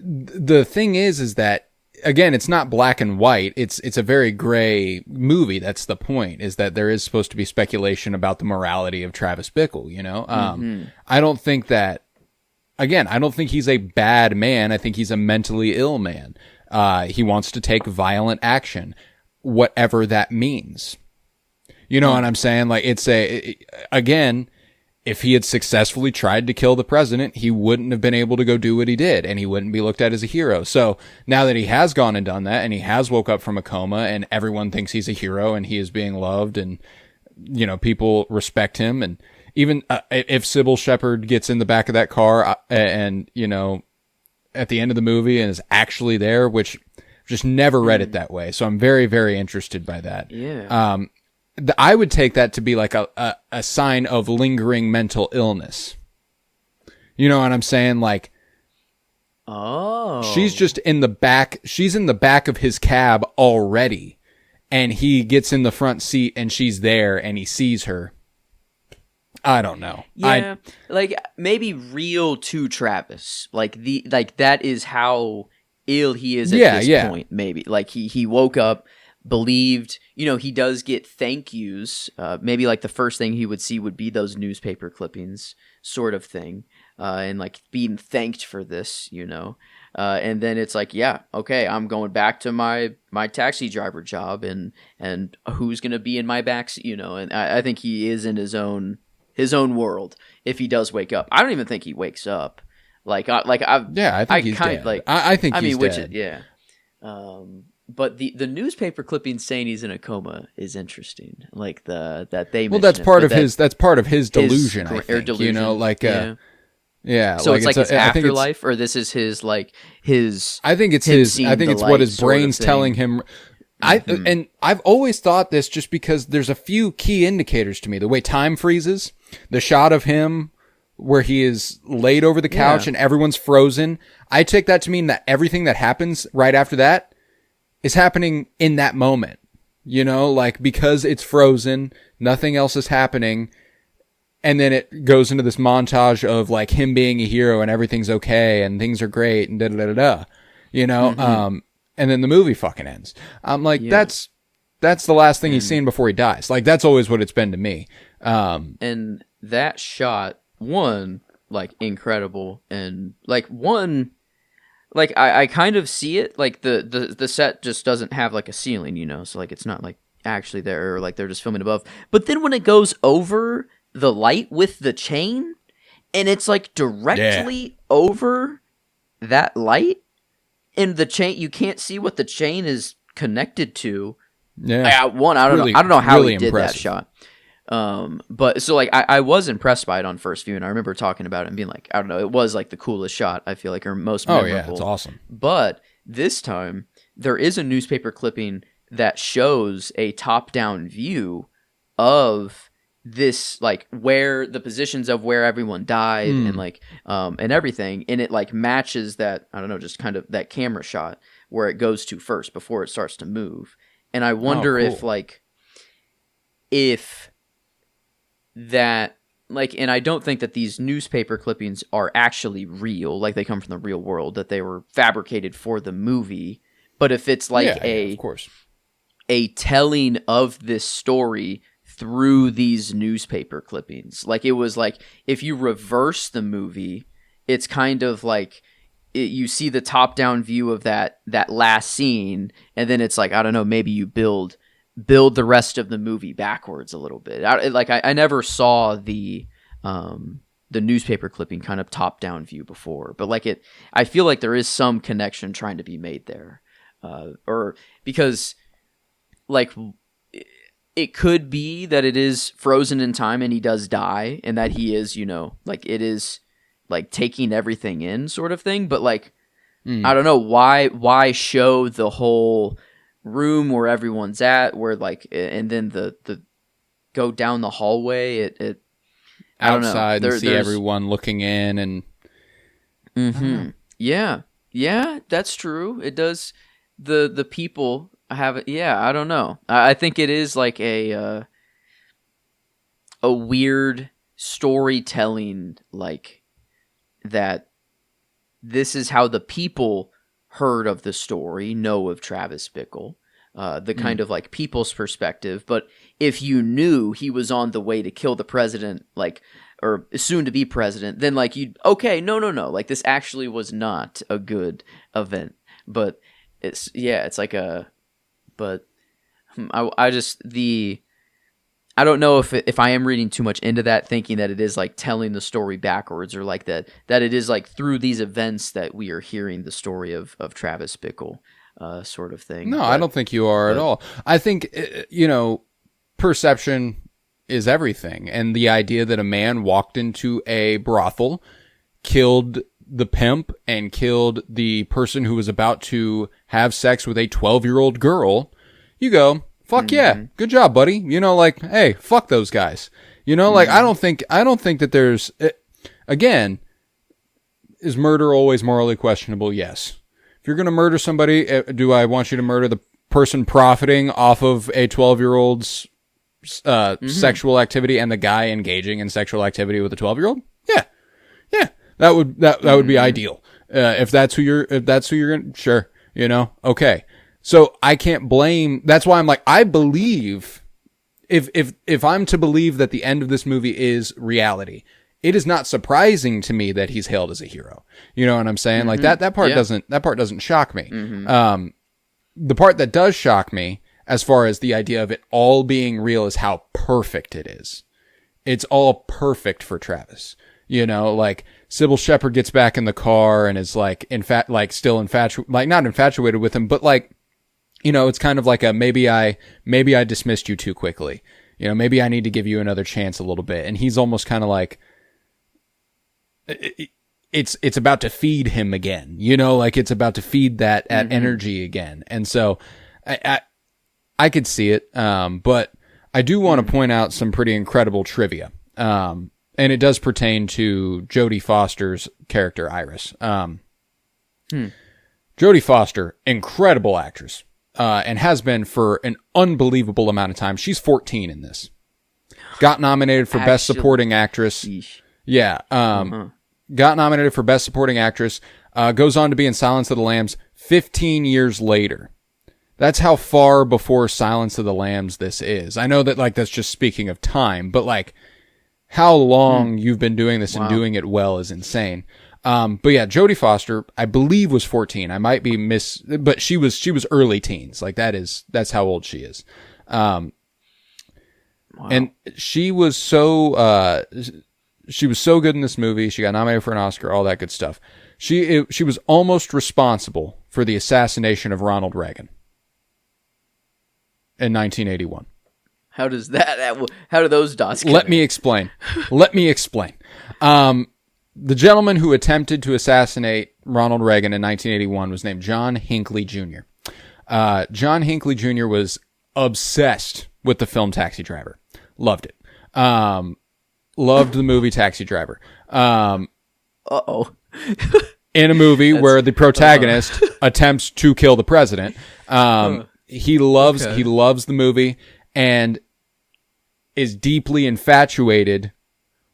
The thing is that, again, it's not black and white. It's a very gray movie. That's the point, is that there is supposed to be speculation about the morality of Travis Bickle, I don't think that, again, I don't think he's a bad man. I think he's a mentally ill man. He wants to take violent action, whatever that means. You know what I'm saying? Like, again, if he had successfully tried to kill the president, he wouldn't have been able to go do what he did, and he wouldn't be looked at as a hero. So now that he has gone and done that, and he has woke up from a coma, and everyone thinks he's a hero, and he is being loved, and people respect him, and even if Sybil Shepherd gets in the back of that car and at the end of the movie and is actually there, which just never read it that way, so I'm very, very interested by that. Yeah. I would take that to be like a sign of lingering mental illness. You know what I'm saying? Like, Oh. She's just in the back. She's in the back of his cab already. And he gets in the front seat and she's there and he sees her. I don't know. Yeah. Like maybe real to Travis. Like that is how ill he is at this point, maybe. Like he woke up, believed, he does get thank yous. Maybe like the first thing he would see would be those newspaper clippings sort of thing. And like being thanked for this, and then it's like, yeah, okay, I'm going back to my taxi driver job and who's going to be in my backseat, and I think he is in his own world if he does wake up. I don't even think he wakes up. I think he's dead. I think he's dead. But the newspaper clipping saying he's in a coma is interesting. Like that they that's part of his delusion. I think, delusion. Yeah. So it's like his afterlife, or this is his his. I think it's his. I think it's what his brain's telling him. And I've always thought this just because there's a few key indicators to me. The way time freezes, the shot of him where he is laid over the couch and everyone's frozen. I take that to mean that everything that happens right after that is happening in that moment. Because it's frozen, nothing else is happening. And then it goes into this montage of like him being a hero and everything's okay and things are great and da-da-da-da-da, and then the movie fucking ends. I'm like, that's the last thing he's seen before he dies. Like, that's always what it's been to me. And that shot, like incredible. And like like I kind of see it, like the set just doesn't have like a ceiling, so like it's not like actually there, or like they're just filming above. But then when it goes over the light with the chain, and it's like directly over that light, and the chain, you can't see what the chain is connected to. Yeah. I don't know how he did that shot. But so like I was impressed by it on first view, and I remember talking about it and being like, I don't know, it was like the coolest shot, I feel like, or most memorable. Oh yeah, it's awesome. But this time there is a newspaper clipping that shows a top-down view of this, like where the positions of where everyone died and like and everything, and it like matches that, I don't know, just kind of that camera shot where it goes to first before it starts to move. And I wonder if that, like, and I don't think that these newspaper clippings are actually real, like they come from the real world, that they were fabricated for the movie, but if it's like of course, a telling of this story through these newspaper clippings. Like it was like, if you reverse the movie, it's kind of like you see the top down view of that last scene, and then it's like, I don't know, maybe you build the rest of the movie backwards a little bit. I never saw the newspaper clipping kind of top down view before, but like I feel like there is some connection trying to be made there, or because like it could be that it is frozen in time and he does die, and that he is, like it is like taking everything in sort of thing. But like, I don't know, why show the whole room where everyone's at, where like, and then the go down the hallway, it I don't know. Outside and see everyone looking in and yeah, that's true. It does. The people have it. Yeah, I don't know. I think it is like a weird storytelling, like that this is how the people heard of the story, know of Travis Bickle, the kind of like people's perspective. But if you knew he was on the way to kill the president, like, or soon to be president, then like no, like this actually was not a good event. But it's like but I don't know if I am reading too much into that, thinking that it is like telling the story backwards, or like that it is like through these events that we are hearing the story of Travis Bickle, sort of thing. No, I don't think you are at all. I think, perception is everything. And the idea that a man walked into a brothel, killed the pimp, and killed the person who was about to have sex with a 12-year-old girl, you go, fuck yeah, good job, buddy. Like, hey, fuck those guys. Like, I don't think that there's, again, Is murder always morally questionable? Yes. If you're going to murder somebody, do I want you to murder the person profiting off of a 12-year-old's sexual activity and the guy engaging in sexual activity with a 12-year-old? Yeah. That would be ideal. If that's who you're going to, sure, okay. So I can't blame, that's why I'm like, I believe, if I'm to believe that the end of this movie is reality, it is not surprising to me that he's hailed as a hero. You know what I'm saying? Like that part doesn't shock me. The part that does shock me, as far as the idea of it all being real, is how perfect it is. It's all perfect for Travis. Like Sybil Shepherd gets back in the car and is like, still infatuated, like not infatuated with him, but like, it's kind of like a, maybe I dismissed you too quickly. Maybe I need to give you another chance a little bit. And he's almost kind of like, it's about to feed him again, like it's about to feed that energy again. And so I could see it. But I do want to point out some pretty incredible trivia. And it does pertain to Jodie Foster's character, Iris. Jodie Foster, incredible actress, and has been for an unbelievable amount of time. She's 14 in this. Got nominated for Best Supporting Actress. Yeah. Got nominated for Best Supporting Actress. Goes on to be in Silence of the Lambs 15 years later. That's how far before Silence of the Lambs this is. I know that, like, that's just speaking of time, but, like, how long you've been doing this and doing it well is insane. But yeah, Jodie Foster, I believe, was 14. I might be but she was early teens. Like that's how old she is. And she was so good in this movie. She got nominated for an Oscar, all that good stuff. She was almost responsible for the assassination of Ronald Reagan in 1981. How do those dots connect? Let me explain. The gentleman who attempted to assassinate Ronald Reagan in 1981 was named John Hinckley Jr. John Hinckley Jr. was obsessed with the film Taxi Driver. Loved it. Loved the movie Taxi Driver. In a movie where the protagonist attempts to kill the president. He loves the movie and is deeply infatuated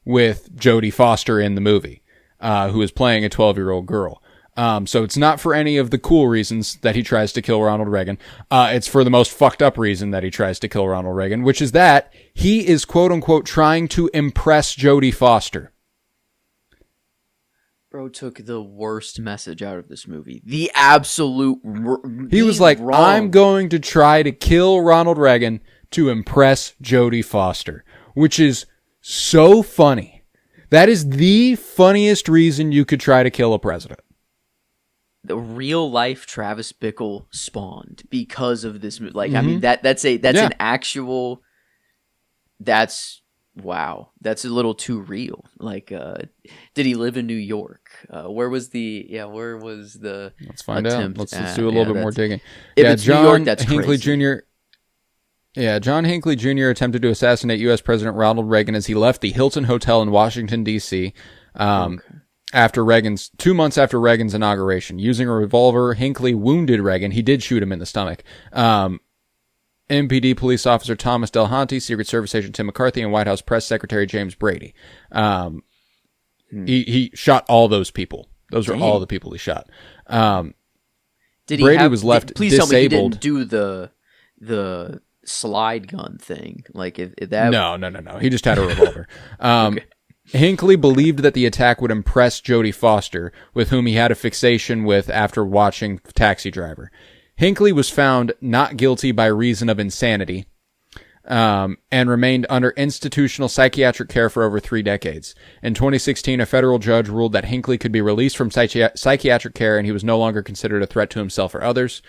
with Jodie Foster in the movie, who is playing a 12-year-old girl. So it's not for any of the cool reasons that he tries to kill Ronald Reagan. It's for the most fucked up reason that he tries to kill Ronald Reagan, which is that he is quote unquote trying to impress Jodie Foster. Bro took the worst message out of this movie. The absolute He was like, wrong. I'm going to try to kill Ronald Reagan to impress Jodie Foster, which is so funny. That is the funniest reason you could try to kill a president. The real life Travis Bickle spawned because of this movie. Like, I mean, that's an actual. Wow, that's a little too real. Like, did he live in New York? Where was the? Let's find out. Let's do a little bit more digging. If it's John New York, that's Hinckley crazy. Jr. Yeah, John Hinckley Jr. attempted to assassinate U.S. President Ronald Reagan as he left the Hilton Hotel in Washington, D.C. 2 months after Reagan's inauguration. Using a revolver, Hinckley wounded Reagan. He did shoot him in the stomach. MPD police officer Thomas Delhanty, Secret Service agent Tim McCarthy, and White House press secretary James Brady. He shot all those people. Those are all the people he shot. Brady was left please disabled. Tell me he didn't do the slide gun thing. Like if that. No. He just had a revolver. Okay. Hinckley believed that the attack would impress Jodie Foster, with whom he had a fixation with after watching Taxi Driver. Hinckley was found not guilty by reason of insanity, and remained under institutional psychiatric care for over 3 decades. In 2016, a federal judge ruled that Hinckley could be released from psychiatric care and he was no longer considered a threat to himself or others.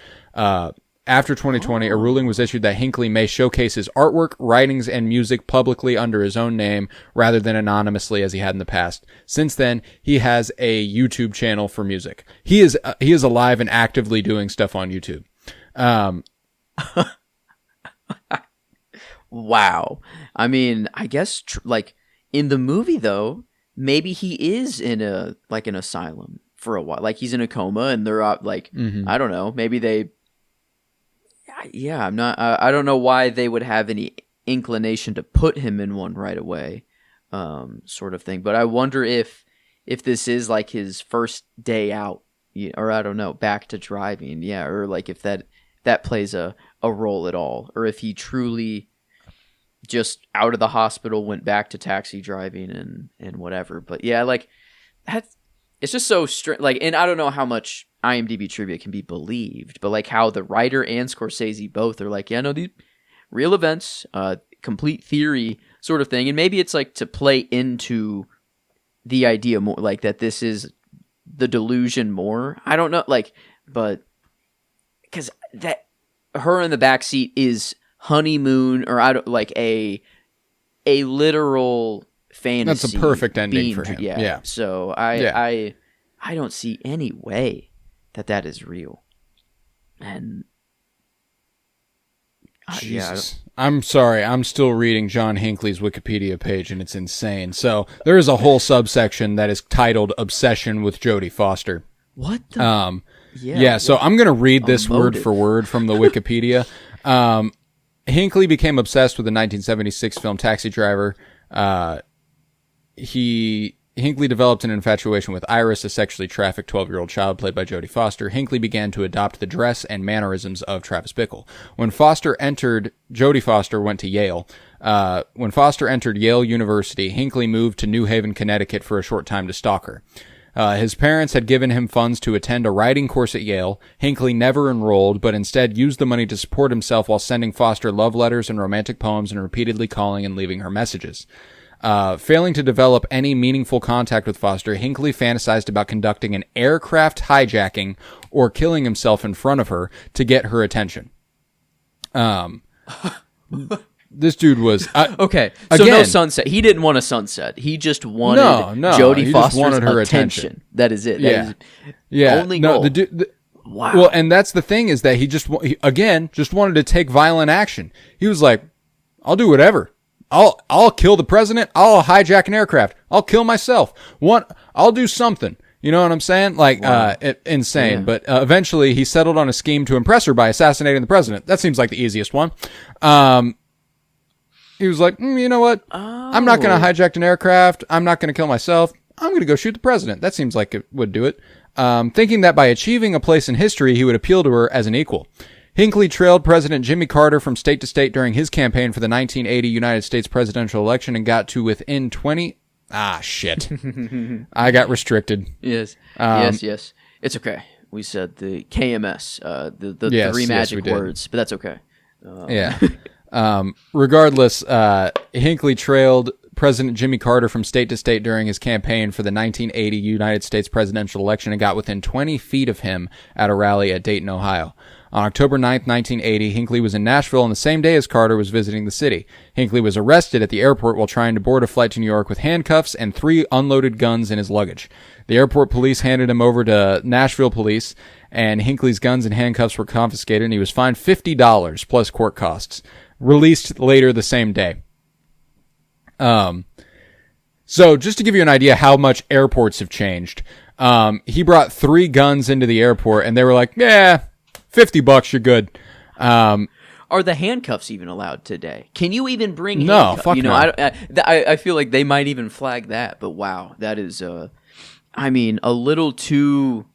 After 2020, a ruling was issued that Hinckley may showcase his artwork, writings, and music publicly under his own name rather than anonymously as he had in the past. Since then, he has a YouTube channel for music. He is alive and actively doing stuff on YouTube. Wow. I mean, I guess like in the movie though, maybe he is in an asylum for a while. Like he's in a coma and they're like, I don't know, maybe they, I don't know why they would have any inclination to put him in one right away, sort of thing. But I wonder if this is like his first day out, or I don't know, back to driving, or like if that plays a role at all, or if he truly just out of the hospital went back to taxi driving and whatever. But yeah, like that's, it's just so strange. Like, and I don't know how much IMDb trivia can be believed, but like how the writer and Scorsese both are like, yeah, no, these real events, complete theory sort of thing. And maybe it's like to play into the idea more, like that this is the delusion more. I don't know, like, but because that her in the backseat is honeymoon, or I don't like a literal fantasy. That's a perfect ending for him. Yeah. So I don't see any way that is real. And Jesus. I'm sorry. I'm still reading John Hinckley's Wikipedia page, and it's insane. So there is a whole subsection that is titled "Obsession with Jodie Foster." What the? So I'm going to read this word for word from the Wikipedia. Hinckley became obsessed with the 1976 film Taxi Driver. Hinckley developed an infatuation with Iris, a sexually trafficked 12-year-old child played by Jodie Foster. Hinckley began to adopt the dress and mannerisms of Travis Bickle. Jodie Foster went to Yale. When Foster entered Yale University, Hinckley moved to New Haven, Connecticut for a short time to stalk her. His parents had given him funds to attend a writing course at Yale. Hinckley never enrolled, but instead used the money to support himself while sending Foster love letters and romantic poems and repeatedly calling and leaving her messages. Failing to develop any meaningful contact with Foster, Hinckley fantasized about conducting an aircraft hijacking or killing himself in front of her to get her attention. This dude was okay. So again, no sunset. He didn't want a sunset. He just wanted Jodie Foster's wanted her attention. That is it. Yeah, only goal. Wow. Well, and that's the thing is that he just wanted to take violent action. He was like, "I'll do whatever. I'll kill the president. I'll hijack an aircraft. I'll kill myself. I'll do something." You know what I'm saying? Like, wow. Insane. Yeah. But eventually, he settled on a scheme to impress her by assassinating the president. That seems like the easiest one. He was like, you know what? I'm not going to hijack an aircraft. I'm not going to kill myself. I'm going to go shoot the president. That seems like it would do it. Thinking that by achieving a place in history, he would appeal to her as an equal. Hinckley trailed President Jimmy Carter from state to state during his campaign for the 1980 United States presidential election and got to within 20... shit. I got restricted. Yes. Yes. It's okay. We said the KMS, the three magic words, but that's okay. Regardless, Hinckley trailed President Jimmy Carter from state to state during his campaign for the 1980 United States presidential election and got within 20 feet of him at a rally at Dayton, Ohio. On October 9th, 1980, Hinckley was in Nashville on the same day as Carter was visiting the city. Hinckley was arrested at the airport while trying to board a flight to New York with handcuffs and 3 unloaded guns in his luggage. The airport police handed him over to Nashville police, and Hinckley's guns and handcuffs were confiscated, and he was fined $50 plus court costs. Released later the same day. So just to give you an idea how much airports have changed, he brought 3 guns into the airport, and they were like, yeah, $50, you're good. Are the handcuffs even allowed today? Can you even bring handcuffs? No, fuck no. I feel like they might even flag that, but wow, that is, a little too,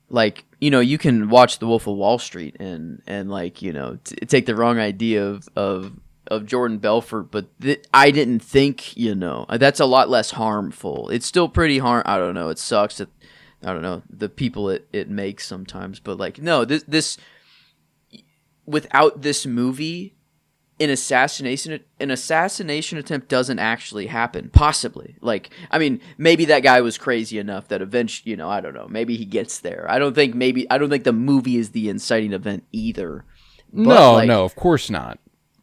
like, you can watch The Wolf of Wall Street and like, take the wrong idea of Jordan Belfort, but I didn't think, that's a lot less harmful. It's still pretty I don't know. It sucks that, I don't know, the people it makes sometimes, but like, no, this without this movie, an assassination attempt doesn't actually happen. Possibly. Like, maybe that guy was crazy enough that eventually, I don't know, maybe he gets there. I don't think the movie is the inciting event either. But no, of course not.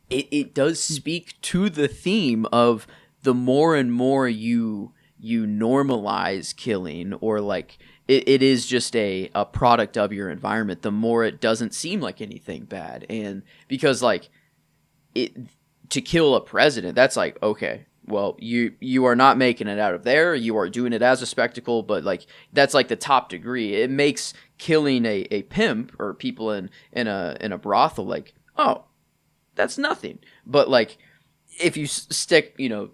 It does speak to the theme of the more and more you normalize killing, or like it is just a product of your environment, the more it doesn't seem like anything bad. And because like to kill a president, that's like, okay, well, you are not making it out of there. You are doing it as a spectacle, but like that's like the top degree. It makes killing a pimp or people in a brothel like, oh, that's nothing. But like if you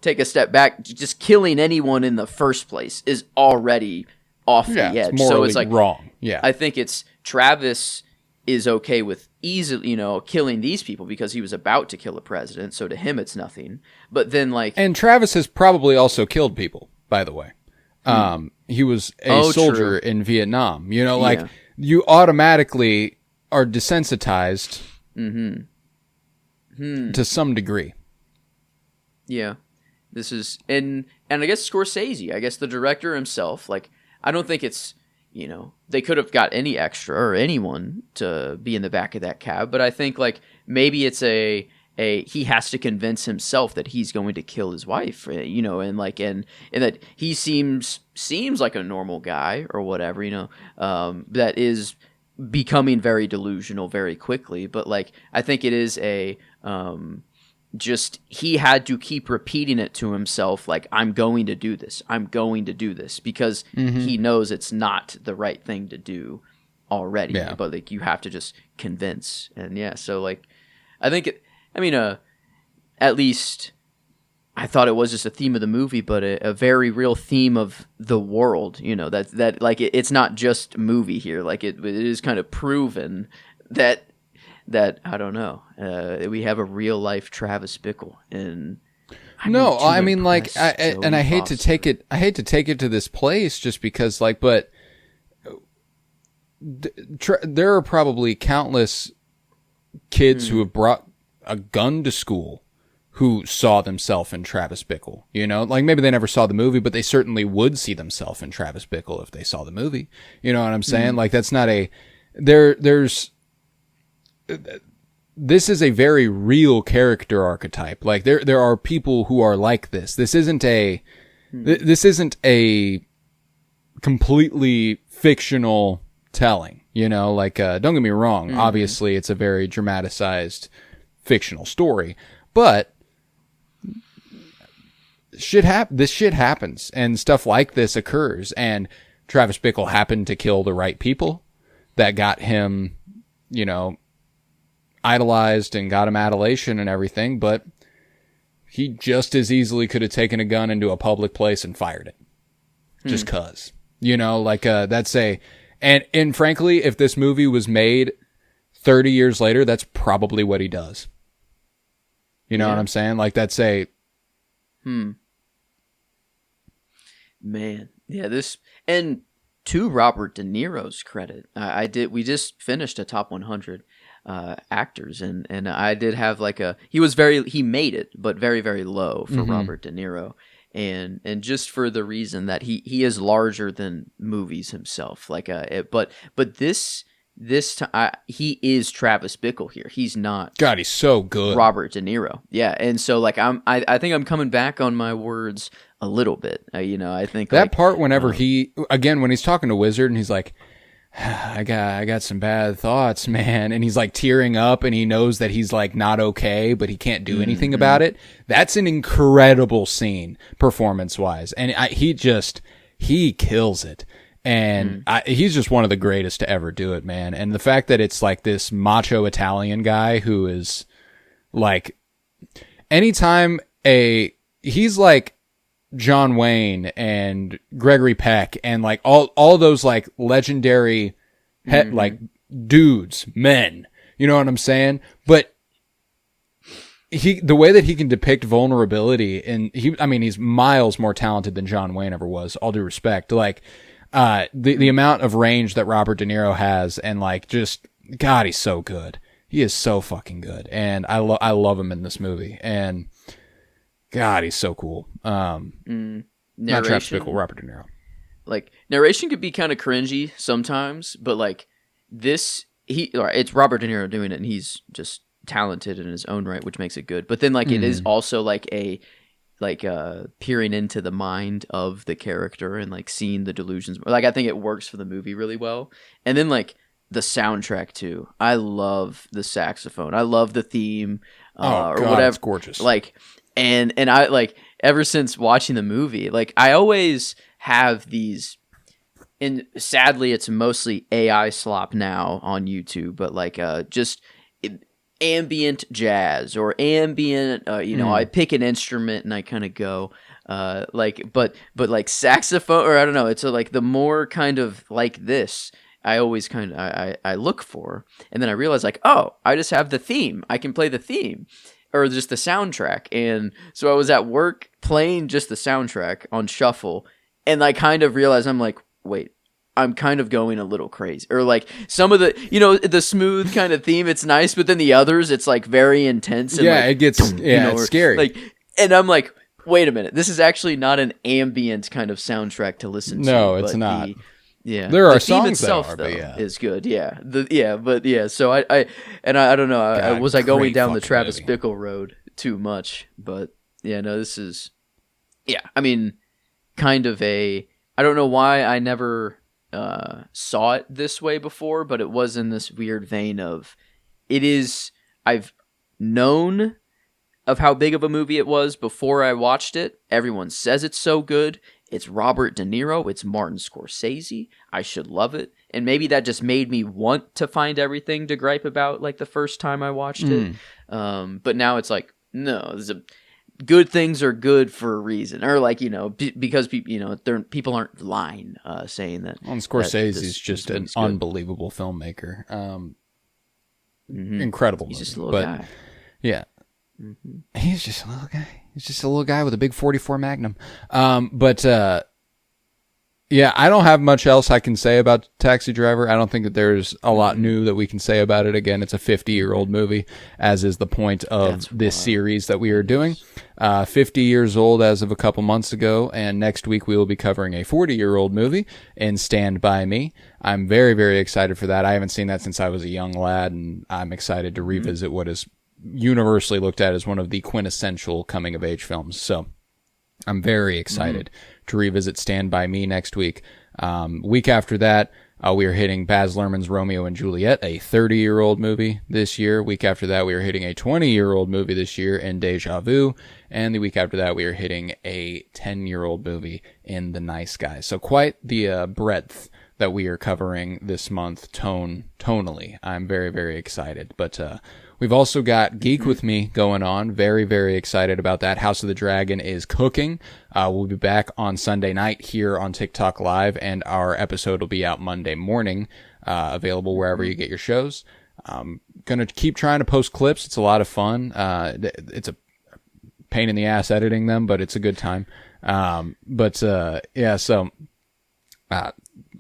take a step back, just killing anyone in the first place is already off the edge. It's morally so it's like wrong. Yeah, I think it's Travis is okay with easily, killing these people because he was about to kill a president. So to him, it's nothing. But then and Travis has probably also killed people, by the way. He was a soldier in Vietnam. You automatically are desensitized to some degree. Yeah, this is and I guess Scorsese. I guess the director himself. Like, I don't think it's. They could have got any extra or anyone to be in the back of that cab, but I think like maybe it's he has to convince himself that he's going to kill his wife, and that he seems like a normal guy or whatever, that is becoming very delusional very quickly. But like I think it is just he had to keep repeating it to himself like I'm going to do this because he knows it's not the right thing to do already, but like you have to just convince. And so like I think at least I thought it was just a theme of the movie, but a very real theme of the world, that like it's not just a movie here, like it is kind of proven that I don't know. We have a real life Travis Bickle, and I hate to take it. I hate to take it to this place just because, but there are probably countless kids who have brought a gun to school who saw themselves in Travis Bickle. Maybe they never saw the movie, but they certainly would see themselves in Travis Bickle if they saw the movie. You know what I'm saying? Like that's not there's. This is a very real character archetype. Like there are people who are like this. This isn't a completely fictional telling, don't get me wrong. Obviously it's a very dramatized fictional story, but this shit happens and stuff like this occurs. And Travis Bickle happened to kill the right people that got him, idolized and got him adulation and everything, but he just as easily could have taken a gun into a public place and fired it. Just cause. And frankly, if this movie was made 30 years later, that's probably what he does. You know what I'm saying? Like that's Man. Yeah, this and to Robert De Niro's credit, we just finished a top 100 actors, and I did have he made it, but very, very low for Robert De Niro, and just for the reason that he is larger than movies himself. But this time he is Travis Bickle here. He's not. God, he's so good. Robert De Niro. Yeah, and so I think I'm coming back on my words a little bit. I think that part whenever when he's talking to Wizard and he's like, I got some bad thoughts, man. And he's like tearing up and he knows that he's like not okay, but he can't do anything about it. That's an incredible scene performance wise. And he kills it. And he's just one of the greatest to ever do it, man. And the fact that it's like this macho Italian guy who is like, anytime he's like John Wayne and Gregory Peck and like all those like legendary like dudes, men, you know what I'm saying? But the way that he can depict vulnerability, and he's miles more talented than John Wayne ever was, all due respect. Like, the amount of range that Robert De Niro has, and like, just, God, he's so good. He is so fucking good. And I love him in this movie. And God, he's so cool. Not Travis Bickle, Robert De Niro. Like, narration could be kind of cringy sometimes, but like it's Robert De Niro doing it, and he's just talented in his own right, which makes it good. But then like it is also like peering into the mind of the character and like seeing the delusions. Like, I think it works for the movie really well. And then like the soundtrack too. I love the saxophone. I love the theme. God, or whatever. it's gorgeous. Like, and I like ever since watching the movie, like I always have these, and sadly it's mostly AI slop now on YouTube, but like just ambient jazz or ambient, I pick an instrument and I kind of go but like saxophone, or I don't know, it's like the more kind of like this I always kind of I look for, and then I realize like, oh, I just have the theme, I can play the theme or just the soundtrack. And so I was at work playing just the soundtrack on shuffle, and I kind of realized, I'm like, wait, I'm kind of going a little crazy. Or like some of the, the smooth kind of theme, it's nice, but then the others, it's like very intense. And it gets, it's scary. Like, and I'm like, wait a minute, this is actually not an ambient kind of soundtrack to listen to. No, it's not. There are the songs theme itself, that are, though, but yeah, is good. So I don't know. Was I going down the Travis Bickle road too much? But this is, I mean, kind of I don't know why I never saw it this way before, but it was in this weird vein of, I've known of how big of a movie it was before I watched it. Everyone says it's so good. It's Robert De Niro. It's Martin Scorsese. I should love it. And maybe that just made me want to find everything to gripe about, like the first time I watched it. But now it's like, no, good things are good for a reason, or like because people aren't lying, saying that. Well, Scorsese is just an unbelievable filmmaker. Incredible. He's movie, just a little guy. Yeah. He's just a little guy. He's just a little guy with a big 44 Magnum. I don't have much else I can say about Taxi Driver. I don't think that there's a lot new that we can say about it. Again, it's a 50-year-old movie, as is the point of this series that we are doing. 50 years old as of a couple months ago, and next week we will be covering a 40-year-old movie in Stand By Me. I'm very, very excited for that. I haven't seen that since I was a young lad, and I'm excited to revisit what is universally looked at as one of the quintessential coming-of-age films. So I'm very excited to revisit Stand By Me next week. Week after that, we are hitting Baz Luhrmann's Romeo and Juliet, a 30-year-old movie this year. Week after that, we are hitting a 20-year-old movie this year in Deja Vu. And the week after that, we are hitting a 10-year-old movie in The Nice Guys. So quite the breadth that we are covering this month tonally. I'm very, very excited. But we've also got Geek With Me going on. Very, very excited about that. House of the Dragon is cooking. We'll be back on Sunday night here on TikTok Live, and our episode will be out Monday morning, available wherever you get your shows. Gonna keep trying to post clips. It's a lot of fun. It's a pain in the ass editing them, but it's a good time.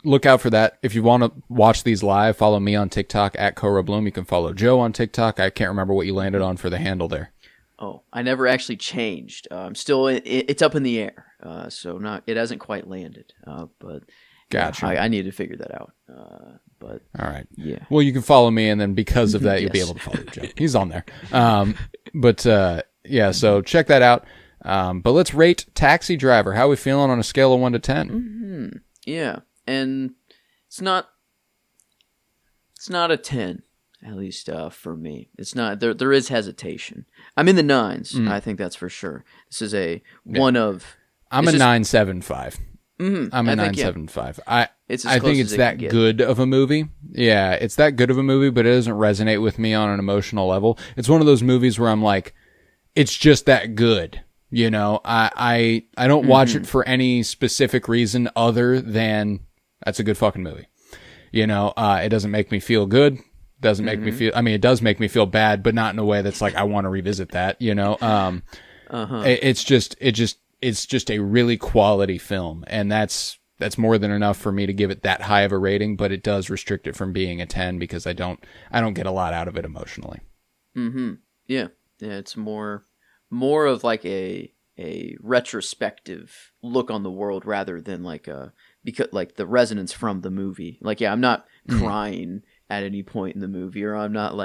Look out for that. If you want to watch these live, follow me on TikTok at Cora Bloom. You can follow Joe on TikTok. I can't remember what you landed on for the handle there. Oh, I never actually changed. I'm still, it's up in the air. It hasn't quite landed. But gotcha. I need to figure that out. But all right. Yeah. Well, you can follow me, and then because of that, you'll be able to follow Joe. He's on there. So check that out. But let's rate Taxi Driver. How are we feeling on a scale of 1 to 10? Mm-hmm. Yeah. And it's not a 10, at least for me. It's not. There is hesitation. I'm in the 9s. I think that's for sure. This is one of. I'm a 9.75. I'm a 9.75. I think it's that good of a movie. Yeah, it's that good of a movie, but it doesn't resonate with me on an emotional level. It's one of those movies where I'm like, it's just that good. I don't watch it for any specific reason other than that's a good fucking movie. It doesn't make me feel good. Doesn't make me feel. I mean, it does make me feel bad, but not in a way that's like I want to revisit that. It's just a really quality film, and that's more than enough for me to give it that high of a rating. But it does restrict it from being a 10 because I don't get a lot out of it emotionally. Yeah. It's more of like a retrospective look on the world rather than because the resonance from the movie. I'm not crying at any point in the movie, or I'm not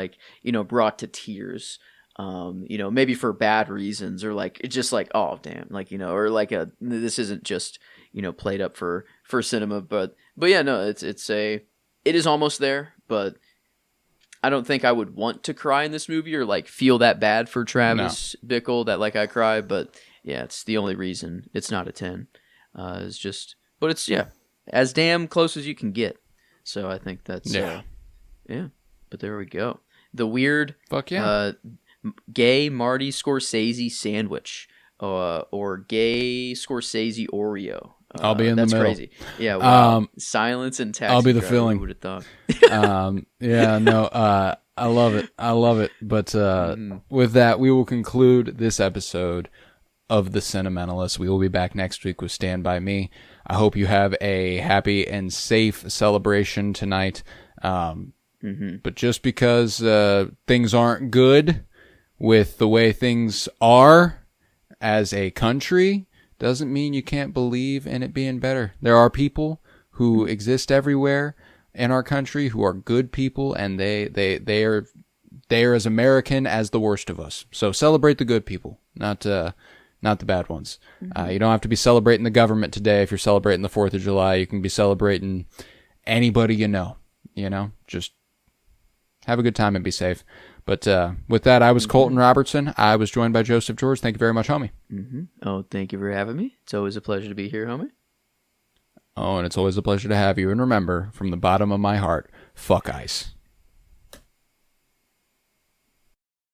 brought to tears. Maybe for bad reasons, or it's just oh damn, or this isn't just played up for cinema, but yeah, no, it is almost there, but I don't think I would want to cry in this movie or like feel that bad for Travis Bickle that like I cry, but yeah, it's the only reason it's not a 10. It's just, but it's as damn close as you can get. So I think that's yeah. But there we go. The weird gay Marty Scorsese sandwich or gay Scorsese Oreo. I'll be in the middle. That's crazy. Yeah. Wow. Silence and Taxi I'll be the Driver, filling. Who would have thought? I love it. But with that, we will conclude this episode of The Cinementalists. We will be back next week with Stand By Me. I hope you have a happy and safe celebration tonight. But just because things aren't good with the way things are as a country doesn't mean you can't believe in it being better. There are people who exist everywhere in our country who are good people, and they are as American as the worst of us. So celebrate the good people, not the bad ones. You don't have to be celebrating the government today. If you're celebrating the 4th of July, you can be celebrating anybody you know. Just have a good time and be safe. But with that, I was Colton Robertson. I was joined by Joseph George. Thank you very much, homie. Oh, thank you for having me. It's always a pleasure to be here, homie. Oh, and it's always a pleasure to have you. And remember, from the bottom of my heart, fuck ice.